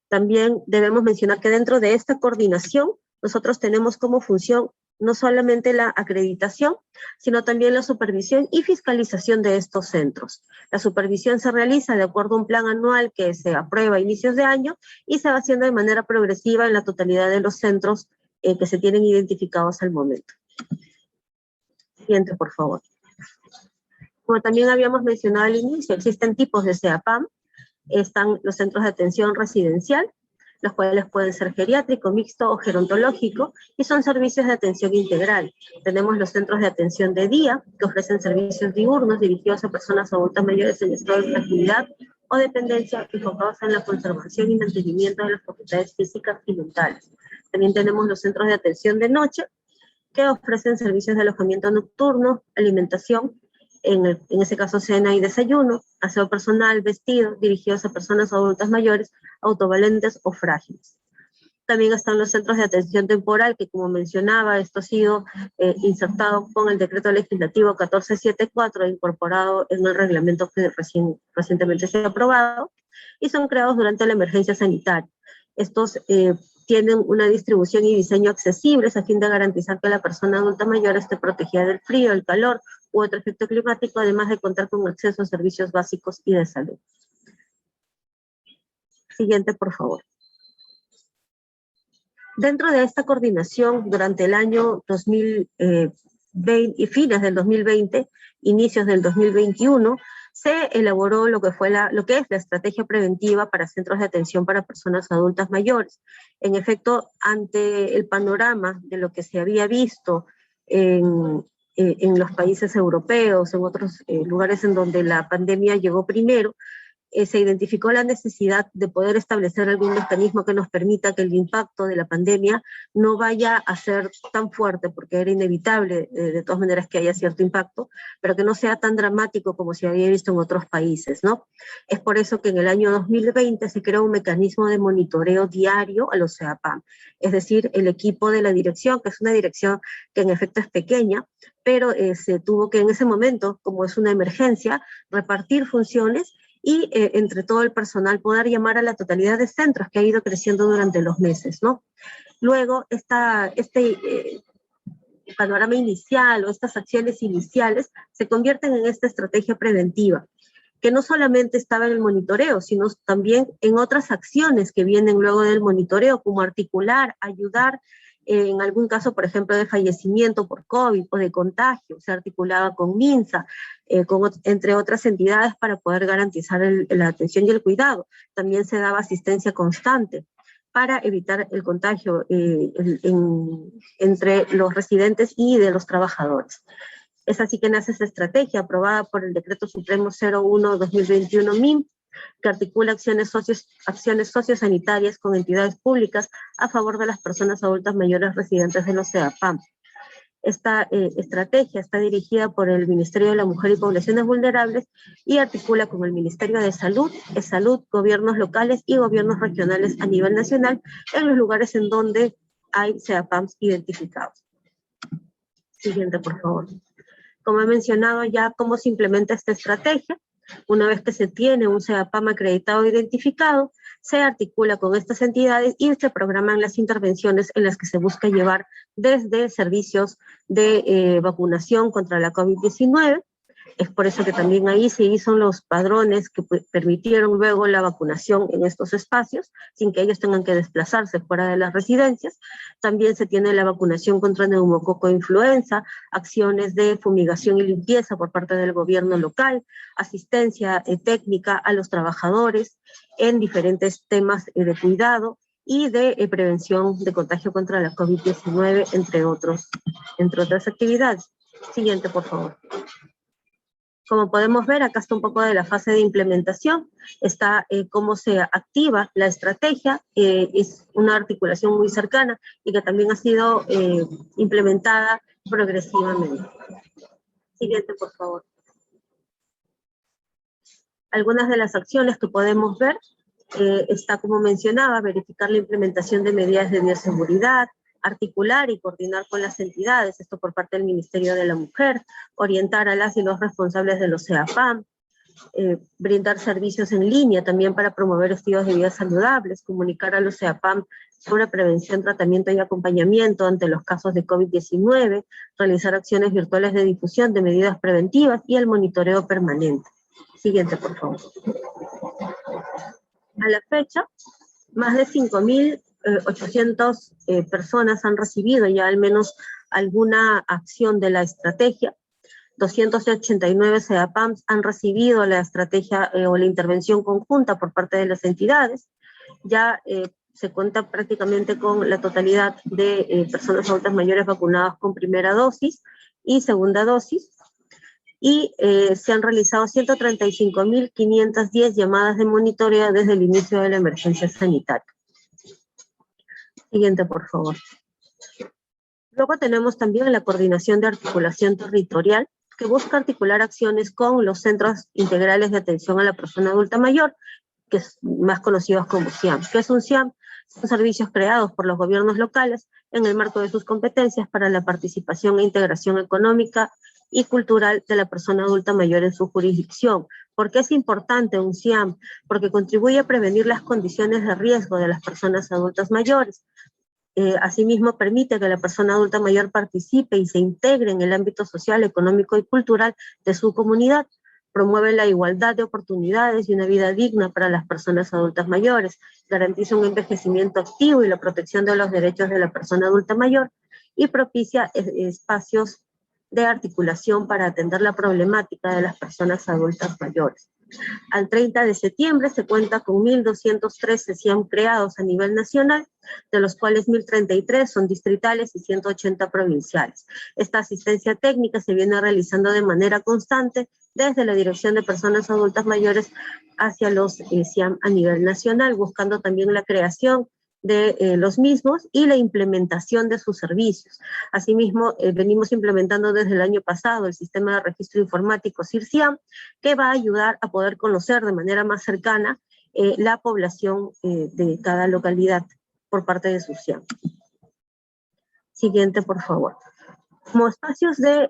También debemos mencionar que dentro de esta coordinación nosotros tenemos como función no solamente la acreditación, sino también la supervisión y fiscalización de estos centros. La supervisión se realiza de acuerdo a un plan anual que se aprueba a inicios de año y se va haciendo de manera progresiva en la totalidad de los centros que se tienen identificados al momento. Siguiente, por favor. Como también habíamos mencionado al inicio, existen tipos de CEAPAM. Están los centros de atención residencial, los cuales pueden ser geriátrico, mixto o gerontológico, y son servicios de atención integral. Tenemos los centros de atención de día, que ofrecen servicios diurnos dirigidos a personas adultas mayores en estado de fragilidad o dependencia, enfocados en la conservación y mantenimiento de las facultades físicas y mentales. También tenemos los centros de atención de noche, que ofrecen servicios de alojamiento nocturno, alimentación, en ese caso cena y desayuno, aseo personal, vestido, dirigidos a personas adultas mayores, autovalentes o frágiles. También están los centros de atención temporal, que como mencionaba, esto ha sido insertado con el decreto legislativo 1474, incorporado en el reglamento que recientemente se ha aprobado, y son creados durante la emergencia sanitaria. Estos tienen una distribución y diseño accesibles a fin de garantizar que la persona adulta mayor esté protegida del frío, el calor u otro efecto climático, además de contar con acceso a servicios básicos y de salud. Siguiente, por favor. Dentro de esta coordinación, durante el año 2020 y fines del 2020, inicios del 2021, se elaboró lo que es la estrategia preventiva para centros de atención para personas adultas mayores. En efecto, ante el panorama de lo que se había visto en los países europeos, en otros lugares en donde la pandemia llegó primero, se identificó la necesidad de poder establecer algún mecanismo que nos permita que el impacto de la pandemia no vaya a ser tan fuerte, porque era inevitable de todas maneras que haya cierto impacto, pero que no sea tan dramático como se había visto en otros países, ¿no? Es por eso que en el año 2020 se creó un mecanismo de monitoreo diario a los CEAPAM, es decir, el equipo de la dirección, que es una dirección que en efecto es pequeña, pero se tuvo que en ese momento, como es una emergencia, repartir funciones y entre todo el personal poder llamar a la totalidad de centros que ha ido creciendo durante los meses, ¿no? Luego, este panorama inicial o estas acciones iniciales se convierten en esta estrategia preventiva, que no solamente estaba en el monitoreo, sino también en otras acciones que vienen luego del monitoreo, como articular, ayudar En algún caso, por ejemplo, de fallecimiento por COVID o de contagio, se articulaba con MINSA, entre otras entidades para poder garantizar la atención y el cuidado. También se daba asistencia constante para evitar el contagio entre los residentes y de los trabajadores. Es así que nace esta estrategia aprobada por el Decreto Supremo 01/2021 MIM, que articula acciones sociosanitarias con entidades públicas a favor de las personas adultas mayores residentes de los CEAPAM. Esta estrategia está dirigida por el Ministerio de la Mujer y Poblaciones Vulnerables y articula con el Ministerio de Salud, gobiernos locales y gobiernos regionales a nivel nacional en los lugares en donde hay CEAPAMs identificados. Siguiente, por favor. Como he mencionado ya, cómo se implementa esta estrategia. Una vez que se tiene un CEAPAM acreditado e identificado, se articula con estas entidades y se programan las intervenciones en las que se busca llevar desde servicios de vacunación contra la COVID-19. Es por eso que también ahí se hizo los padrones que permitieron luego la vacunación en estos espacios, sin que ellos tengan que desplazarse fuera de las residencias. También se tiene la vacunación contra neumococo e influenza, acciones de fumigación y limpieza por parte del gobierno local, asistencia técnica a los trabajadores en diferentes temas de cuidado y de prevención de contagio contra la COVID-19, entre otras actividades. Siguiente, por favor. Como podemos ver, acá está un poco de la fase de implementación, está cómo se activa la estrategia, es una articulación muy cercana y que también ha sido implementada progresivamente. Siguiente, por favor. Algunas de las acciones que podemos ver, está como mencionaba, verificar la implementación de medidas de bioseguridad, articular y coordinar con las entidades, esto por parte del Ministerio de la Mujer, orientar a las y los responsables de los CEAPAM, brindar servicios en línea también para promover estilos de vida saludables, comunicar a los CEAPAM sobre prevención, tratamiento y acompañamiento ante los casos de COVID-19, realizar acciones virtuales de difusión de medidas preventivas y el monitoreo permanente. Siguiente, por favor. A la fecha, más de 5.800 personas han recibido ya al menos alguna acción de la estrategia. 289 CEAPAMs han recibido la estrategia o la intervención conjunta por parte de las entidades. Ya se cuenta prácticamente con la totalidad de personas adultas mayores vacunadas con primera dosis y segunda dosis. Y se han realizado 135.510 llamadas de monitoreo desde el inicio de la emergencia sanitaria. Siguiente, por favor. Luego tenemos también la coordinación de articulación territorial, que busca articular acciones con los centros integrales de atención a la persona adulta mayor, que es más conocidos como CIAM. ¿Qué es un CIAM? Son servicios creados por los gobiernos locales en el marco de sus competencias para la participación e integración económica y cultural de la persona adulta mayor en su jurisdicción. ¿Por qué es importante un CIAM? Porque contribuye a prevenir las condiciones de riesgo de las personas adultas mayores. Asimismo, permite que la persona adulta mayor participe y se integre en el ámbito social, económico y cultural de su comunidad. Promueve la igualdad de oportunidades y una vida digna para las personas adultas mayores. Garantiza un envejecimiento activo y la protección de los derechos de la persona adulta mayor. Y propicia espacios de articulación para atender la problemática de las personas adultas mayores. Al 30 de septiembre se cuenta con 1.213 CIAM creados a nivel nacional, de los cuales 1.033 son distritales y 180 provinciales. Esta asistencia técnica se viene realizando de manera constante desde la Dirección de Personas Adultas Mayores hacia los CIAM a nivel nacional, buscando también la creación de los mismos y la implementación de sus servicios. Asimismo, venimos implementando desde el año pasado el sistema de registro informático CIRCIAM, que va a ayudar a poder conocer de manera más cercana la población de cada localidad por parte de su CIAM. Siguiente, por favor. Como espacios de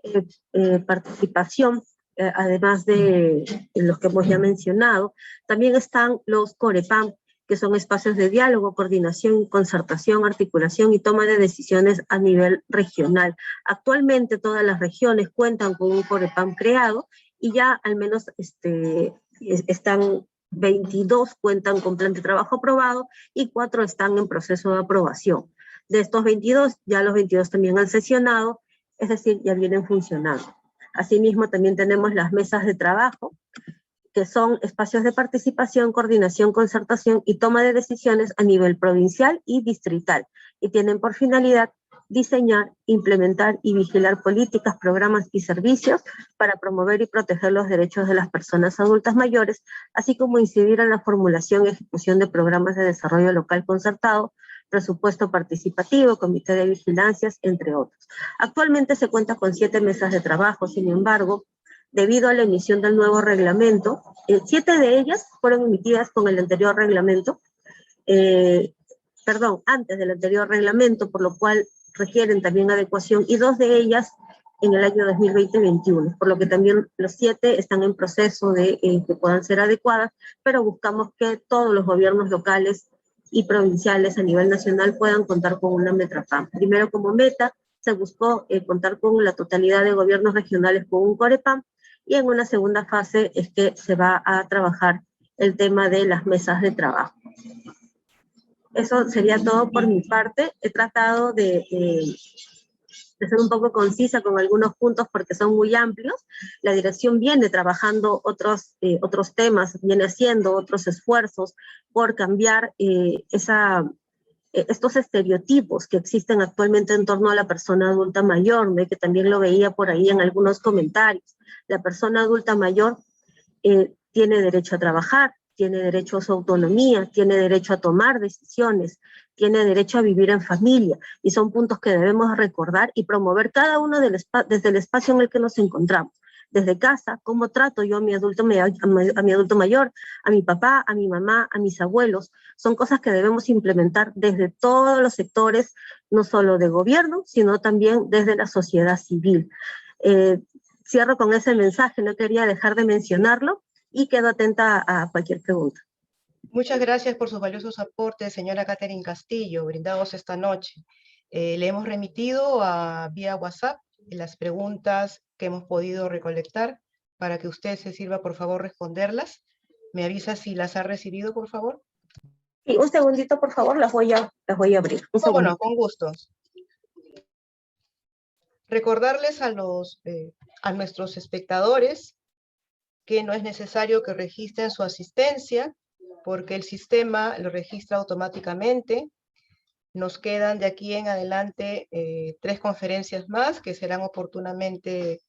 participación, además de los que hemos ya mencionado, también están los COREPAM, que son espacios de diálogo, coordinación, concertación, articulación y toma de decisiones a nivel regional. Actualmente todas las regiones cuentan con un COREPAM creado y ya al menos están 22 cuentan con plan de trabajo aprobado y 4 están en proceso de aprobación. De estos 22, ya los 22 también han sesionado, es decir, ya vienen funcionando. Asimismo, también tenemos las mesas de trabajo, que son espacios de participación, coordinación, concertación y toma de decisiones a nivel provincial y distrital, y tienen por finalidad diseñar, implementar y vigilar políticas, programas y servicios para promover y proteger los derechos de las personas adultas mayores, así como incidir en la formulación y ejecución de programas de desarrollo local concertado, presupuesto participativo, comité de vigilancias, entre otros. Actualmente se cuenta con 7 mesas de trabajo, sin embargo, debido a la emisión del nuevo reglamento, 7 de ellas fueron emitidas con el anterior reglamento, antes del anterior reglamento, por lo cual requieren también adecuación, y 2 de ellas en el año 2020-21, por lo que también los 7 están en proceso de que puedan ser adecuadas, pero buscamos que todos los gobiernos locales y provinciales a nivel nacional puedan contar con una METRAPAM. Primero, como meta, se buscó contar con la totalidad de gobiernos regionales con un COREPAM, y en una segunda fase es que se va a trabajar el tema de las mesas de trabajo. Eso sería todo por mi parte. He tratado de ser un poco concisa con algunos puntos porque son muy amplios. La dirección viene trabajando otros temas, viene haciendo otros esfuerzos por cambiar estos estereotipos que existen actualmente en torno a la persona adulta mayor, ¿no? Que también lo veía por ahí en algunos comentarios. La persona adulta mayor tiene derecho a trabajar, tiene derecho a su autonomía, tiene derecho a tomar decisiones, tiene derecho a vivir en familia, y son puntos que debemos recordar y promover cada uno desde el espacio en el que nos encontramos. Desde casa, cómo trato yo a mi adulto mayor, a mi papá, a mi mamá, a mis abuelos, son cosas que debemos implementar desde todos los sectores, no solo de gobierno, sino también desde la sociedad civil. Cierro con ese mensaje, no quería dejar de mencionarlo, y quedo atenta a cualquier pregunta. Muchas gracias por sus valiosos aportes, señora Catherine Castillo, brindados esta noche. Le hemos remitido vía WhatsApp las preguntas que hemos podido recolectar para que usted se sirva, por favor, responderlas. ¿Me avisa si las ha recibido, por favor? Sí, un segundito, por favor, las voy a abrir. Bueno, con gusto. Recordarles a nuestros espectadores que no es necesario que registren su asistencia, porque el sistema lo registra automáticamente. Nos quedan de aquí en adelante 3 conferencias más que serán oportunamente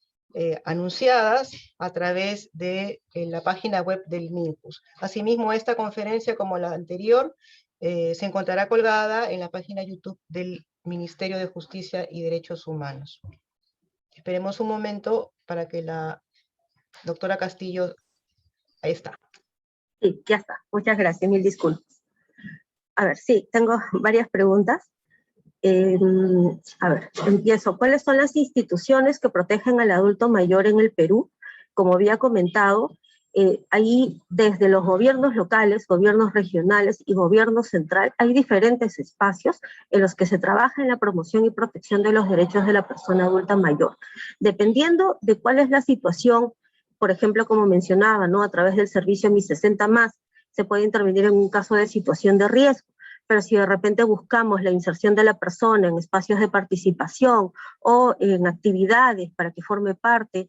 anunciadas a través de la página web del MINJUS. Asimismo, esta conferencia, como la anterior, se encontrará colgada en la página YouTube del Ministerio de Justicia y Derechos Humanos. Esperemos un momento para que la doctora Castillo... Ahí está. Sí, ya está. Muchas gracias, mil disculpas. A ver, sí, tengo varias preguntas. A ver, empiezo. ¿Cuáles son las instituciones que protegen al adulto mayor en el Perú? Como había comentado, ahí desde los gobiernos locales, gobiernos regionales y gobierno central, hay diferentes espacios en los que se trabaja en la promoción y protección de los derechos de la persona adulta mayor. Dependiendo de cuál es la situación, por ejemplo, como mencionaba, ¿no? A través del servicio Mi 60 Más, se puede intervenir en un caso de situación de riesgo, pero si de repente buscamos la inserción de la persona en espacios de participación o en actividades para que forme parte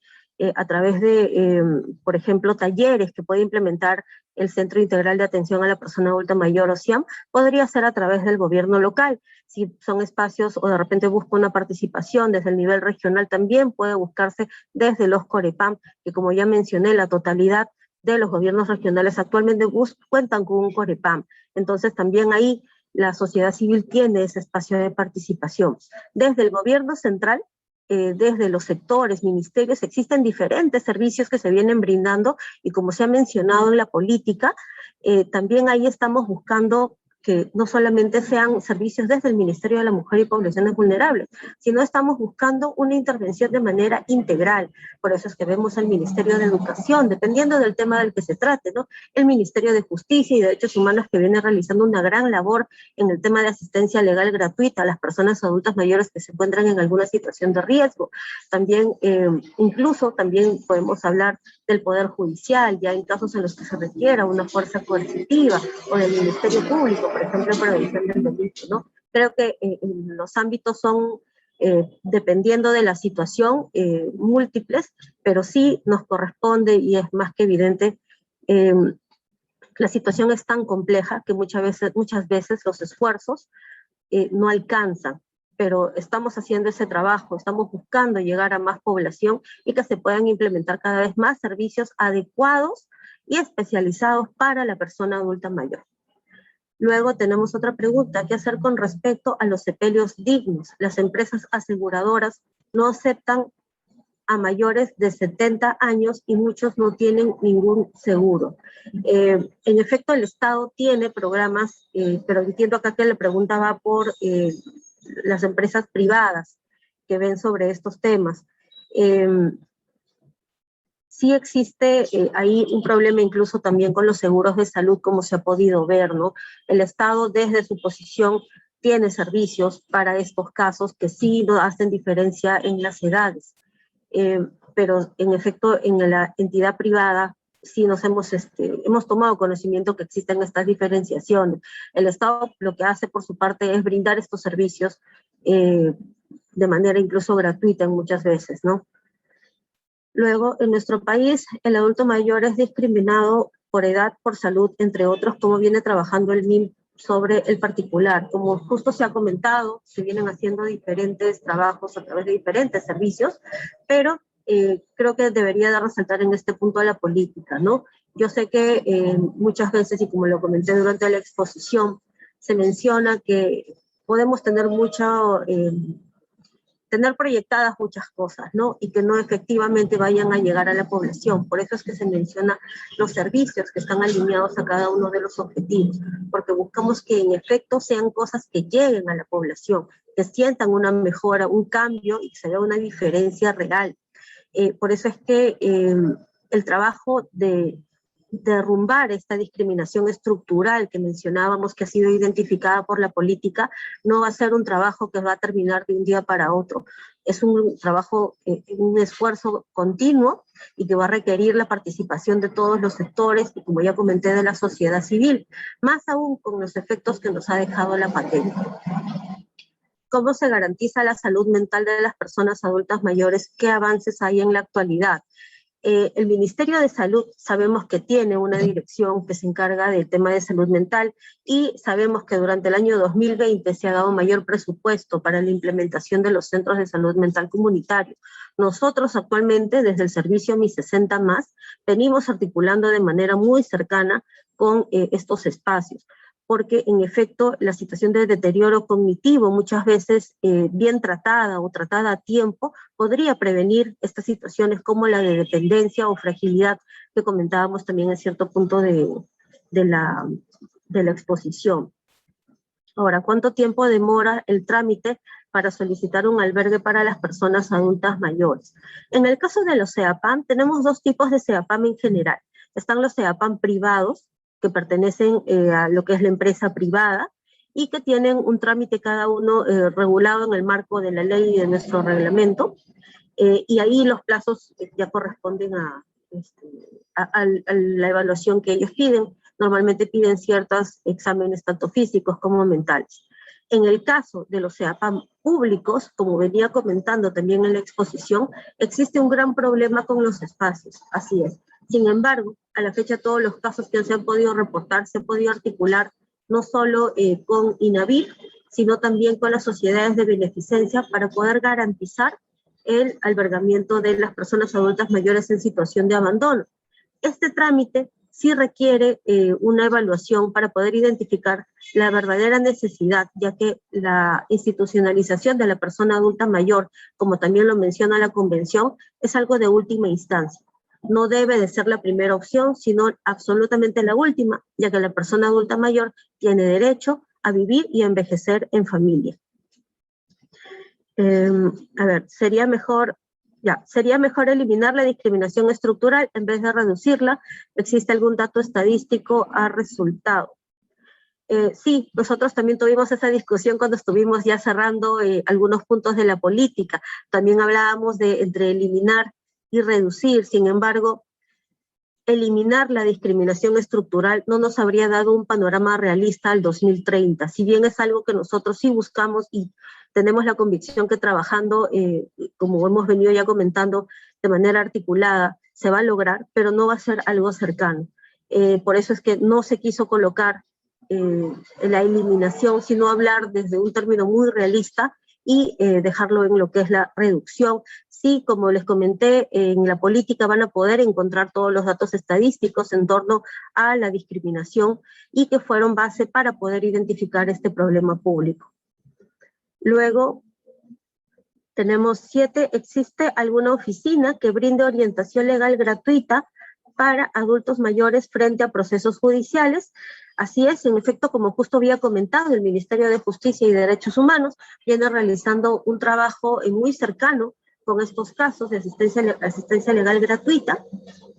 a través de, por ejemplo, talleres que puede implementar el Centro Integral de Atención a la Persona Adulta Mayor, o CIAM, podría ser a través del gobierno local. Si son espacios o de repente busca una participación desde el nivel regional, también puede buscarse desde los COREPAM, que como ya mencioné, la totalidad de los gobiernos regionales actualmente cuentan con un COREPAM. Entonces también ahí la sociedad civil tiene ese espacio de participación. Desde el gobierno central, desde los sectores, ministerios, existen diferentes servicios que se vienen brindando, y como se ha mencionado en la política, también ahí estamos buscando que no solamente sean servicios desde el Ministerio de la Mujer y Poblaciones Vulnerables, sino estamos buscando una intervención de manera integral. Por eso es que vemos al Ministerio de Educación, dependiendo del tema del que se trate, ¿no? El Ministerio de Justicia y Derechos Humanos, que viene realizando una gran labor en el tema de asistencia legal gratuita a las personas adultas mayores que se encuentran en alguna situación de riesgo. También, incluso también podemos hablar del Poder Judicial, ya en casos en los que se requiera una fuerza coercitiva, o del Ministerio Público, por ejemplo, para prevención del delito, ¿no? Creo que los ámbitos son, dependiendo de la situación, múltiples, pero sí nos corresponde, y es más que evidente, la situación es tan compleja que muchas veces los esfuerzos no alcanzan, pero estamos haciendo ese trabajo, estamos buscando llegar a más población y que se puedan implementar cada vez más servicios adecuados y especializados para la persona adulta mayor. Luego tenemos otra pregunta, ¿qué hacer con respecto a los sepelios dignos? Las empresas aseguradoras no aceptan a mayores de 70 años y muchos no tienen ningún seguro. En efecto, el Estado tiene programas, pero entiendo acá que la pregunta va por las empresas privadas que ven sobre estos temas. Sí existe ahí un problema incluso también con los seguros de salud, como se ha podido ver, ¿no? El Estado desde su posición tiene servicios para estos casos que sí no hacen diferencia en las edades. Pero en efecto en la entidad privada sí hemos tomado conocimiento que existen estas diferenciaciones. El Estado lo que hace por su parte es brindar estos servicios de manera incluso gratuita en muchas veces, ¿no? Luego, en nuestro país, el adulto mayor es discriminado por edad, por salud, entre otros, como viene trabajando el MIM sobre el particular. Como justo se ha comentado, se vienen haciendo diferentes trabajos a través de diferentes servicios, pero creo que debería de resaltar en este punto a la política, ¿no? Yo sé que muchas veces, y como lo comenté durante la exposición, se menciona que podemos tener tener proyectadas muchas cosas, ¿no? Y que no efectivamente vayan a llegar a la población. Por eso es que se menciona los servicios que están alineados a cada uno de los objetivos, porque buscamos que en efecto sean cosas que lleguen a la población, que sientan una mejora, un cambio y que se vea una diferencia real. Por eso es que el trabajo de derrumbar esta discriminación estructural que mencionábamos, que ha sido identificada por la política, no va a ser un trabajo que va a terminar de un día para otro. Es un trabajo, un esfuerzo continuo y que va a requerir la participación de todos los sectores y, como ya comenté, de la sociedad civil, más aún con los efectos que nos ha dejado la pandemia. ¿Cómo se garantiza la salud mental de las personas adultas mayores? ¿Qué avances hay en la actualidad? El Ministerio de Salud sabemos que tiene una dirección que se encarga del tema de salud mental y sabemos que durante el año 2020 se ha dado mayor presupuesto para la implementación de los centros de salud mental comunitarios. Nosotros actualmente, desde el servicio Mi 60 Más, venimos articulando de manera muy cercana con estos espacios, porque en efecto la situación de deterioro cognitivo muchas veces bien tratada o tratada a tiempo podría prevenir estas situaciones como la de dependencia o fragilidad que comentábamos también en cierto punto de la exposición. Ahora, ¿cuánto tiempo demora el trámite para solicitar un albergue para las personas adultas mayores? En el caso de los CEAPAM, tenemos dos tipos de CEAPAM en general. Están los CEAPAM privados, que pertenecen a lo que es la empresa privada y que tienen un trámite cada uno regulado en el marco de la ley y de nuestro reglamento, y ahí los plazos ya corresponden a la evaluación que ellos piden. Normalmente piden ciertos exámenes tanto físicos como mentales. En el caso de los CEAPAM públicos, como venía comentando también en la exposición, existe un gran problema con los espacios, así es. Sin embargo, a la fecha todos los casos que se han podido reportar se han podido articular no solo con INAVIP, sino también con las sociedades de beneficencia para poder garantizar el albergamiento de las personas adultas mayores en situación de abandono. Este trámite sí requiere una evaluación para poder identificar la verdadera necesidad, ya que la institucionalización de la persona adulta mayor, como también lo menciona la Convención, es algo de última instancia. No debe de ser la primera opción, sino absolutamente la última, ya que la persona adulta mayor tiene derecho a vivir y a envejecer en familia. A ver, sería mejor eliminar la discriminación estructural en vez de reducirla. ¿Existe algún dato estadístico a resultado? Sí, nosotros también tuvimos esa discusión cuando estuvimos ya cerrando algunos puntos de la política. También hablábamos de entre eliminar y reducir. Sin embargo, eliminar la discriminación estructural no nos habría dado un panorama realista al 2030, si bien es algo que nosotros sí buscamos y tenemos la convicción que trabajando, como hemos venido ya comentando, de manera articulada, se va a lograr, pero no va a ser algo cercano. Por eso es que no se quiso colocar la eliminación, sino hablar desde un término muy realista y dejarlo en lo que es la reducción. Sí, como les comenté, en la política van a poder encontrar todos los datos estadísticos en torno a la discriminación y que fueron base para poder identificar este problema público. Luego, tenemos 7, ¿existe alguna oficina que brinde orientación legal gratuita para adultos mayores frente a procesos judiciales? Así es, en efecto, como justo había comentado, el Ministerio de Justicia y Derechos Humanos viene realizando un trabajo muy cercano con estos casos de asistencia legal gratuita,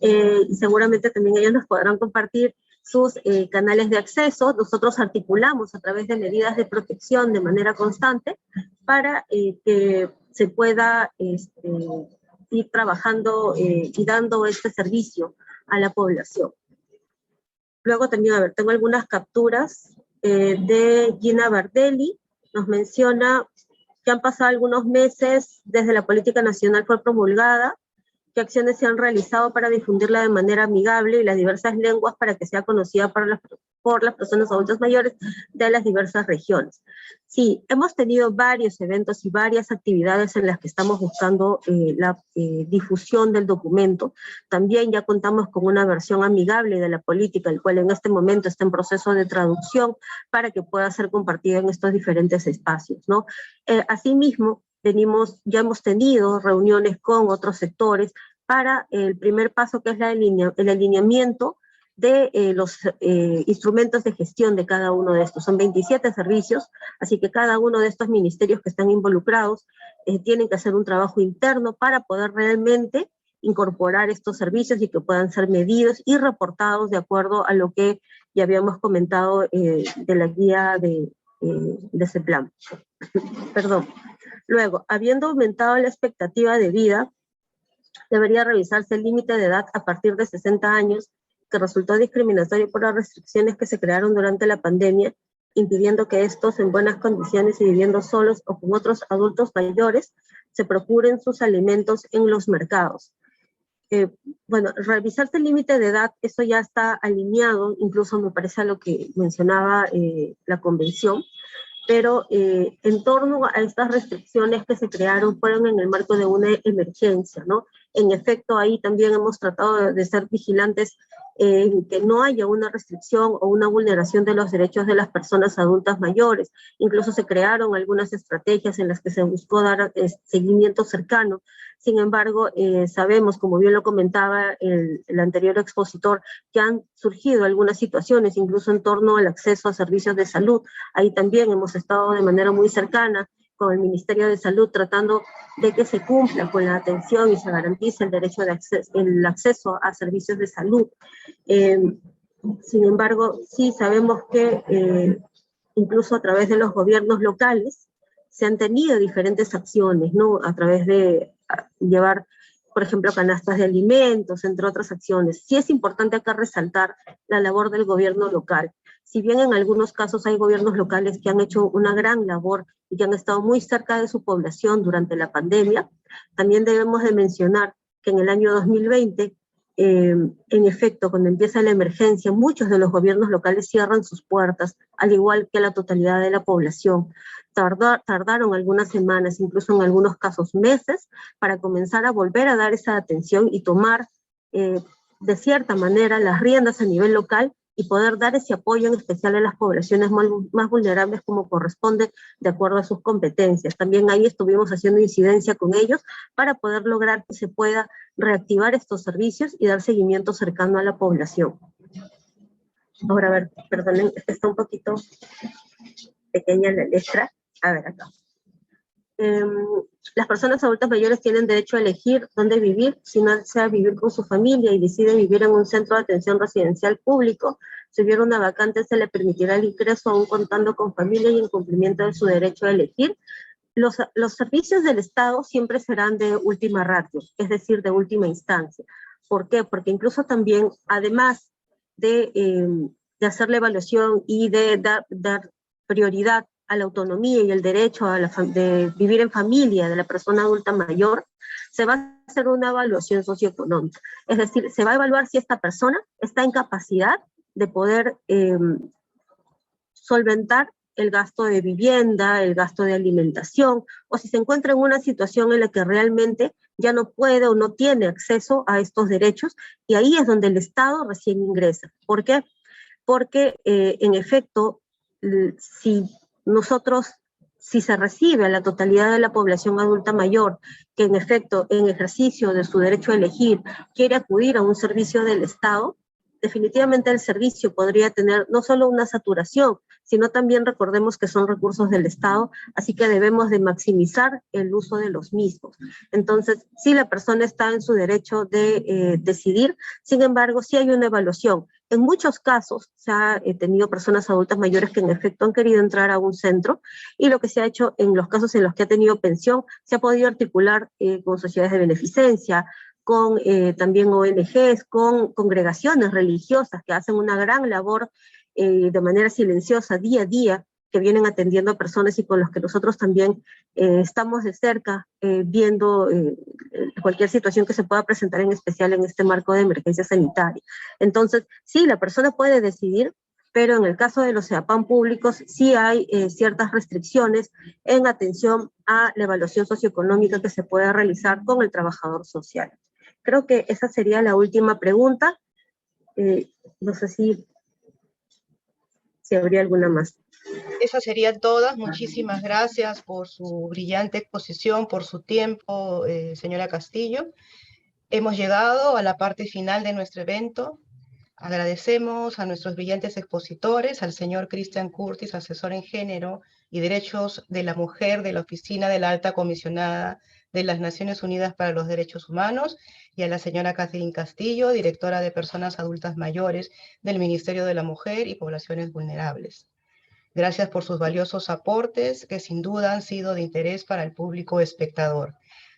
y seguramente también ellos nos podrán compartir sus canales de acceso. Nosotros articulamos a través de medidas de protección de manera constante para que se pueda ir trabajando y dando este servicio a la población. Luego también, a ver, tengo algunas capturas de Gina Bardelli. Nos menciona que han pasado algunos meses desde la política nacional fue promulgada, qué acciones se han realizado para difundirla de manera amigable y las diversas lenguas para que sea conocida por las personas adultas mayores de las diversas regiones. Sí, hemos tenido varios eventos y varias actividades en las que estamos buscando la difusión del documento. También ya contamos con una versión amigable de la política, el cual en este momento está en proceso de traducción para que pueda ser compartida en estos diferentes espacios, ¿no? Asimismo, ya hemos tenido reuniones con otros sectores para el primer paso, que es el alineamiento de los instrumentos de gestión de cada uno de estos. Son 27 servicios, así que cada uno de estos ministerios que están involucrados tienen que hacer un trabajo interno para poder realmente incorporar estos servicios y que puedan ser medidos y reportados de acuerdo a lo que ya habíamos comentado de la guía de ese plan. Perdón. Luego, habiendo aumentado la expectativa de vida, debería revisarse el límite de edad a partir de 60 años, que resultó discriminatorio por las restricciones que se crearon durante la pandemia, impidiendo que estos en buenas condiciones y viviendo solos o con otros adultos mayores se procuren sus alimentos en los mercados. Bueno, revisarse el límite de edad, eso ya está alineado, incluso me parece a lo que mencionaba la convención, pero en torno a estas restricciones que se crearon fueron en el marco de una emergencia, ¿no? En efecto, ahí también hemos tratado de ser vigilantes en que no haya una restricción o una vulneración de los derechos de las personas adultas mayores. Incluso se crearon algunas estrategias en las que se buscó dar seguimiento cercano. Sin embargo, sabemos, como bien lo comentaba el anterior expositor, que han surgido algunas situaciones, incluso en torno al acceso a servicios de salud. Ahí también hemos estado de manera muy cercana con el Ministerio de Salud, tratando de que se cumpla con la atención y se garantice el derecho de acceso a servicios de salud. Sin embargo, sí sabemos que incluso a través de los gobiernos locales se han tenido diferentes acciones, ¿no? A través de llevar, por ejemplo, canastas de alimentos, entre otras acciones. Sí es importante acá resaltar la labor del gobierno local. Si bien en algunos casos hay gobiernos locales que han hecho una gran labor y que han estado muy cerca de su población durante la pandemia, también debemos de mencionar que en el año 2020, en efecto, cuando empieza la emergencia, muchos de los gobiernos locales cierran sus puertas, al igual que la totalidad de la población. Tardaron algunas semanas, incluso en algunos casos meses, para comenzar a volver a dar esa atención y tomar de cierta manera las riendas a nivel local y poder dar ese apoyo en especial a las poblaciones más vulnerables como corresponde de acuerdo a sus competencias. También ahí estuvimos haciendo incidencia con ellos para poder lograr que se pueda reactivar estos servicios y dar seguimiento cercano a la población. Ahora, a ver, perdonen, está un poquito pequeña la letra. A ver, acá. Las personas adultas mayores tienen derecho a elegir dónde vivir, si no desea vivir con su familia y decide vivir en un centro de atención residencial público. Si hubiera una vacante, se le permitirá el ingreso aún contando con familia y en cumplimiento de su derecho a elegir. Los servicios del Estado siempre serán de última ratio, es decir, de última instancia. ¿Por qué? Porque incluso también, además de hacer la evaluación y de dar prioridad a la autonomía y el derecho de vivir en familia de la persona adulta mayor, se va a hacer una evaluación socioeconómica. Es decir, se va a evaluar si esta persona está en capacidad de poder solventar el gasto de vivienda, el gasto de alimentación, o si se encuentra en una situación en la que realmente ya no puede o no tiene acceso a estos derechos, y ahí es donde el Estado recién ingresa. ¿Por qué? Porque, en efecto, si se recibe a la totalidad de la población adulta mayor, que en efecto, en ejercicio de su derecho a elegir, quiere acudir a un servicio del Estado, definitivamente el servicio podría tener no solo una saturación, sino también recordemos que son recursos del Estado, así que debemos de maximizar el uso de los mismos. Entonces, sí, la persona está en su derecho de decidir, sin embargo, sí hay una evaluación. En muchos casos se ha tenido personas adultas mayores que en efecto han querido entrar a un centro, y lo que se ha hecho en los casos en los que ha tenido pensión, se ha podido articular con sociedades de beneficencia, con también ONGs, con congregaciones religiosas que hacen una gran labor de manera silenciosa día a día, que vienen atendiendo a personas y con los que nosotros también estamos de cerca viendo cualquier situación que se pueda presentar, en especial en este marco de emergencia sanitaria. Entonces, sí, la persona puede decidir, pero en el caso de los EAPAM públicos sí hay ciertas restricciones en atención a la evaluación socioeconómica que se puede realizar con el trabajador social. Creo que esa sería la última pregunta. No sé si habría alguna más. Esas serían todas. Muchísimas gracias por su brillante exposición, por su tiempo, señora Castillo. Hemos llegado a la parte final de nuestro evento. Agradecemos a nuestros brillantes expositores, al señor Christian Curtis, asesor en género y derechos de la mujer de la Oficina de la Alta Comisionada de las Naciones Unidas para los Derechos Humanos, y a la señora Catherine Castillo, directora de Personas Adultas Mayores del Ministerio de la Mujer y Poblaciones Vulnerables. Gracias por sus valiosos aportes, que sin duda han sido de interés para el público espectador.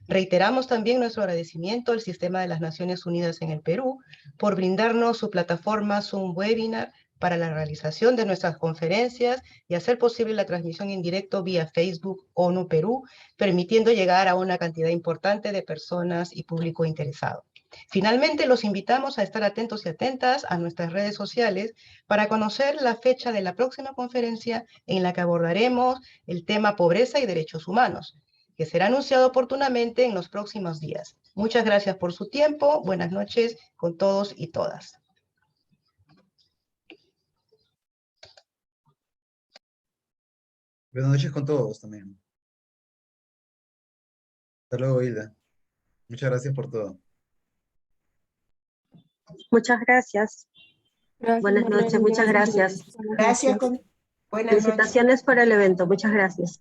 Reiteramos también nuestro agradecimiento al Sistema de las Naciones Unidas en el Perú por brindarnos su plataforma Zoom Webinar para la realización de nuestras conferencias y hacer posible la transmisión en directo vía Facebook ONU Perú, permitiendo llegar a una cantidad importante de personas y público interesado. Finalmente, los invitamos a estar atentos y atentas a nuestras redes sociales para conocer la fecha de la próxima conferencia en la que abordaremos el tema pobreza y derechos humanos, que será anunciado oportunamente en los próximos días. Muchas gracias por su tiempo. Buenas noches con todos y todas. Buenas noches con todos también. Hasta luego, Hilda. Muchas gracias por todo. Muchas gracias. Buenas noches, muchas gracias. Gracias. Buenas noches. Felicitaciones por el evento, muchas gracias.